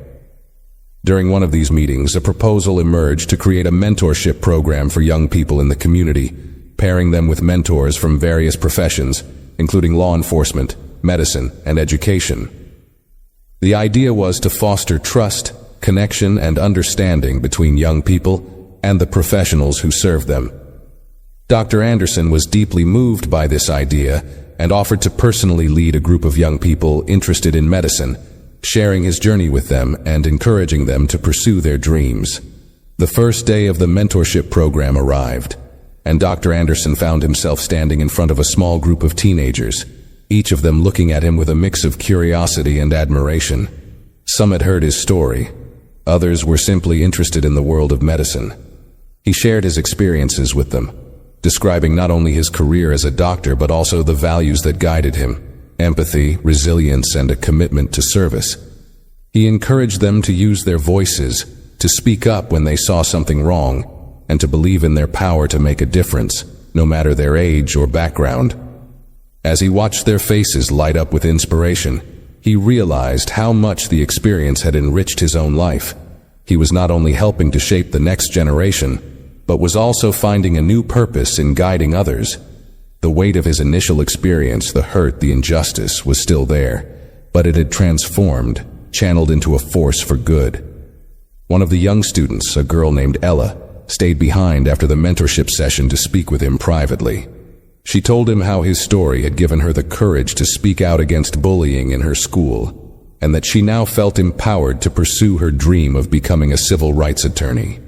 During one of these meetings, a proposal emerged to create a mentorship program for young people in the community, pairing them with mentors from various professions, including law enforcement, medicine, and education. The idea was to foster trust, connection, and understanding between young people and the professionals who serve them. Dr. Anderson was deeply moved by this idea and offered to personally lead a group of young people interested in medicine, sharing his journey with them and encouraging them to pursue their dreams. The first day of the mentorship program arrived, and Dr. Anderson found himself standing in front of a small group of teenagers, each of them looking at him with a mix of curiosity and admiration. Some had heard his story, Others were simply interested in the world of medicine. He shared his experiences with them, describing not only his career as a doctor but also the values that guided him: empathy, resilience, and a commitment to service. He encouraged them to use their voices, to speak up when they saw something wrong, and to believe in their power to make a difference, no matter their age or background. As he watched their faces light up with inspiration, he realized how much the experience had enriched his own life. He was not only helping to shape the next generation, but was also finding a new purpose in guiding others. The weight of his initial experience, the hurt, the injustice, was still there, but it had transformed, channeled into a force for good. One of the young students, a girl named Ella, stayed behind after the mentorship session to speak with him privately. She told him how his story had given her the courage to speak out against bullying in her school, and that she now felt empowered to pursue her dream of becoming a civil rights attorney.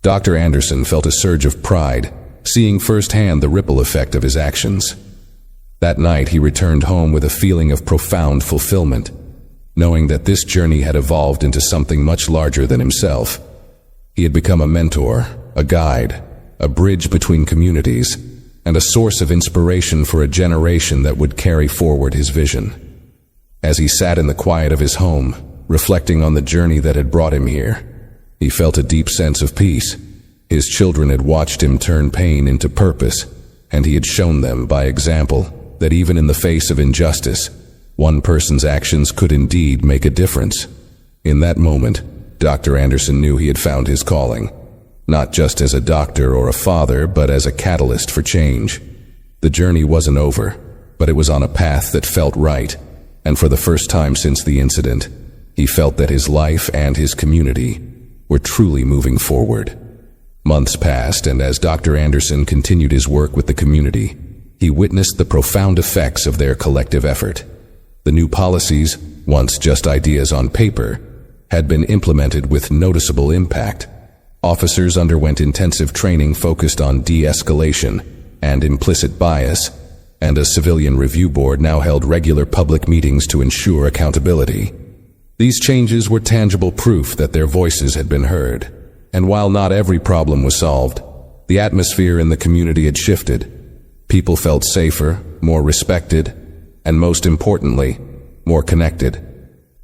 Dr. Anderson felt a surge of pride, seeing firsthand the ripple effect of his actions. That night he returned home with a feeling of profound fulfillment, knowing that this journey had evolved into something much larger than himself. He had become a mentor, a guide, a bridge between communities, and a source of inspiration for a generation that would carry forward his vision. As he sat in the quiet of his home, reflecting on the journey that had brought him here, he felt a deep sense of peace. His children had watched him turn pain into purpose, and he had shown them by example that even in the face of injustice, one person's actions could indeed make a difference. In that moment, Dr. Anderson knew he had found his calling, not just as a doctor or a father, but as a catalyst for change. The journey wasn't over, but it was on a path that felt right, and for the first time since the incident, he felt that his life and his community were truly moving forward. Months passed, and as Dr. Anderson continued his work with the community, he witnessed the profound effects of their collective effort. The new policies, once just ideas on paper, had been implemented with noticeable impact. Officers underwent intensive training focused on de-escalation and implicit bias, and a civilian review board now held regular public meetings to ensure accountability. These changes were tangible proof that their voices had been heard, and while not every problem was solved, the atmosphere in the community had shifted. People felt safer, more respected, and most importantly, more connected.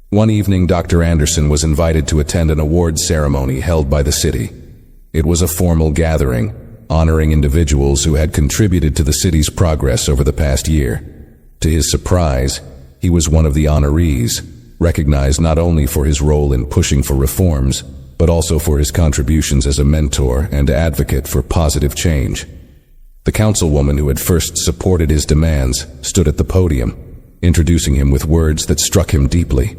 One evening, Dr. Anderson was invited to attend an awards ceremony held by the city. It was a formal gathering, honoring individuals who had contributed to the city's progress over the past year. To his surprise, he was one of the honorees, recognized not only for his role in pushing for reforms, but also for his contributions as a mentor and advocate for positive change. The councilwoman who had first supported his demands stood at the podium, introducing him with words that struck him deeply.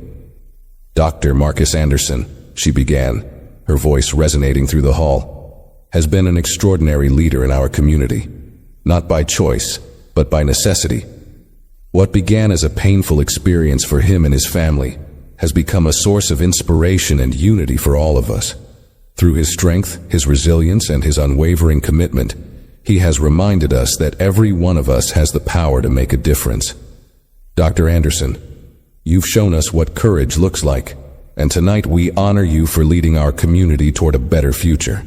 "Dr. Marcus Anderson," she began, her voice resonating through the hall, "has been an extraordinary leader in our community, not by choice, but by necessity. What began as a painful experience for him and his family has become a source of inspiration and unity for all of us. Through his strength, his resilience, and his unwavering commitment, he has reminded us that every one of us has the power to make a difference. Dr. Anderson, you've shown us what courage looks like, and tonight we honor you for leading our community toward a better future."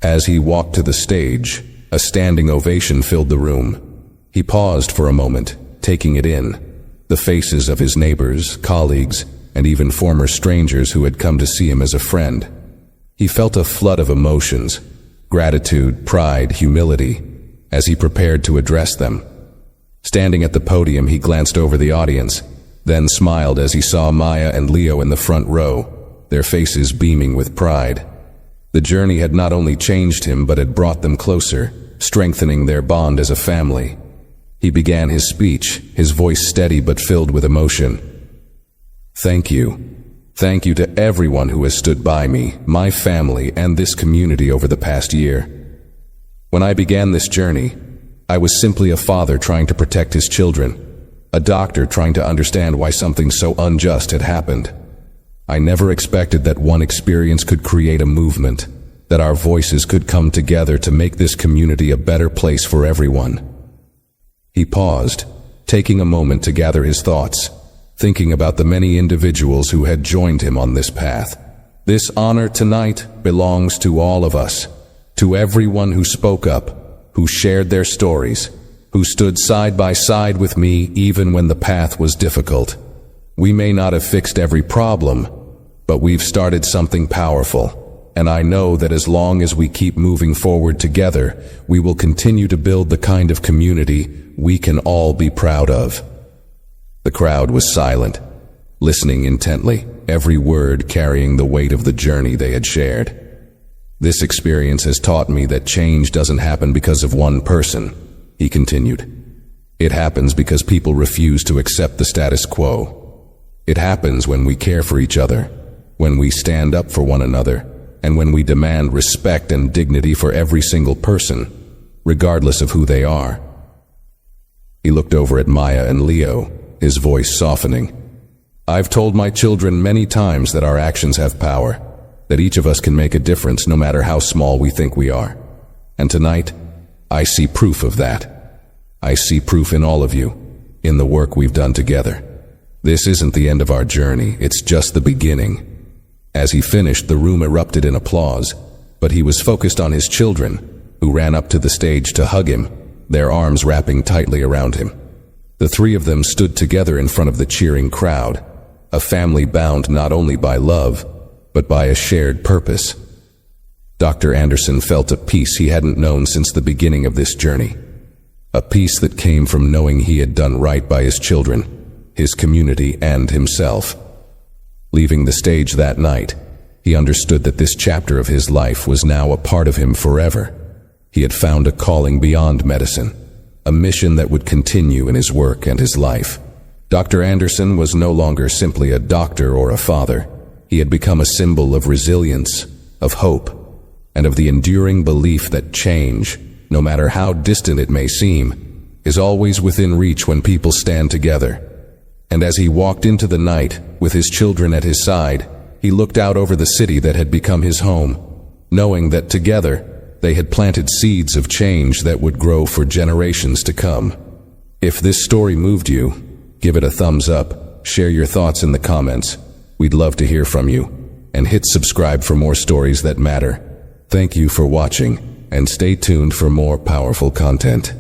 As he walked to the stage, a standing ovation filled the room. He paused for a moment, taking it in, the faces of his neighbors, colleagues, and even former strangers who had come to see him as a friend. He felt a flood of emotions, gratitude, pride, humility, as he prepared to address them. Standing at the podium, he glanced over the audience, then smiled as he saw Maya and Leo in the front row, their faces beaming with pride. The journey had not only changed him, but had brought them closer, strengthening their bond as a family. He began his speech, his voice steady but filled with emotion. "Thank you. Thank you to everyone who has stood by me, my family, and this community over the past year. When I began this journey, I was simply a father trying to protect his children, a doctor trying to understand why something so unjust had happened. I never expected that one experience could create a movement, that our voices could come together to make this community a better place for everyone." He paused, taking a moment to gather his thoughts, thinking about the many individuals who had joined him on this path. This honor tonight belongs to all of us, to everyone who spoke up, who shared their stories, who stood side by side with me even when the path was difficult. We may not have fixed every problem, but we've started something powerful, and I know that as long as we keep moving forward together, we will continue to build the kind of community we can all be proud of. The crowd was silent, listening intently, every word carrying the weight of the journey they had shared. This experience has taught me that change doesn't happen because of one person, he continued. It happens because people refuse to accept the status quo. It happens when we care for each other, when we stand up for one another, and when we demand respect and dignity for every single person, regardless of who they are. He looked over at Maya and Leo, his voice softening. I've told my children many times that our actions have power, that each of us can make a difference no matter how small we think we are. And tonight, I see proof of that. I see proof in all of you, in the work we've done together. This isn't the end of our journey, it's just the beginning. As he finished, the room erupted in applause, but he was focused on his children, who ran up to the stage to hug him, their arms wrapping tightly around him. The three of them stood together in front of the cheering crowd, a family bound not only by love, but by a shared purpose. Dr. Anderson felt a peace he hadn't known since the beginning of this journey. A peace that came from knowing he had done right by his children, his community, and himself. Leaving the stage that night, he understood that this chapter of his life was now a part of him forever. He had found a calling beyond medicine, a mission that would continue in his work and his life. Dr. Anderson was no longer simply a doctor or a father. He had become a symbol of resilience, of hope, and of the enduring belief that change, no matter how distant it may seem, is always within reach when people stand together. And as he walked into the night, with his children at his side, he looked out over the city that had become his home, knowing that together they had planted seeds of change that would grow for generations to come. If this story moved you, give it a thumbs up, share your thoughts in the comments. We'd love to hear from you, and hit subscribe for more stories that matter. Thank you for watching, and stay tuned for more powerful content.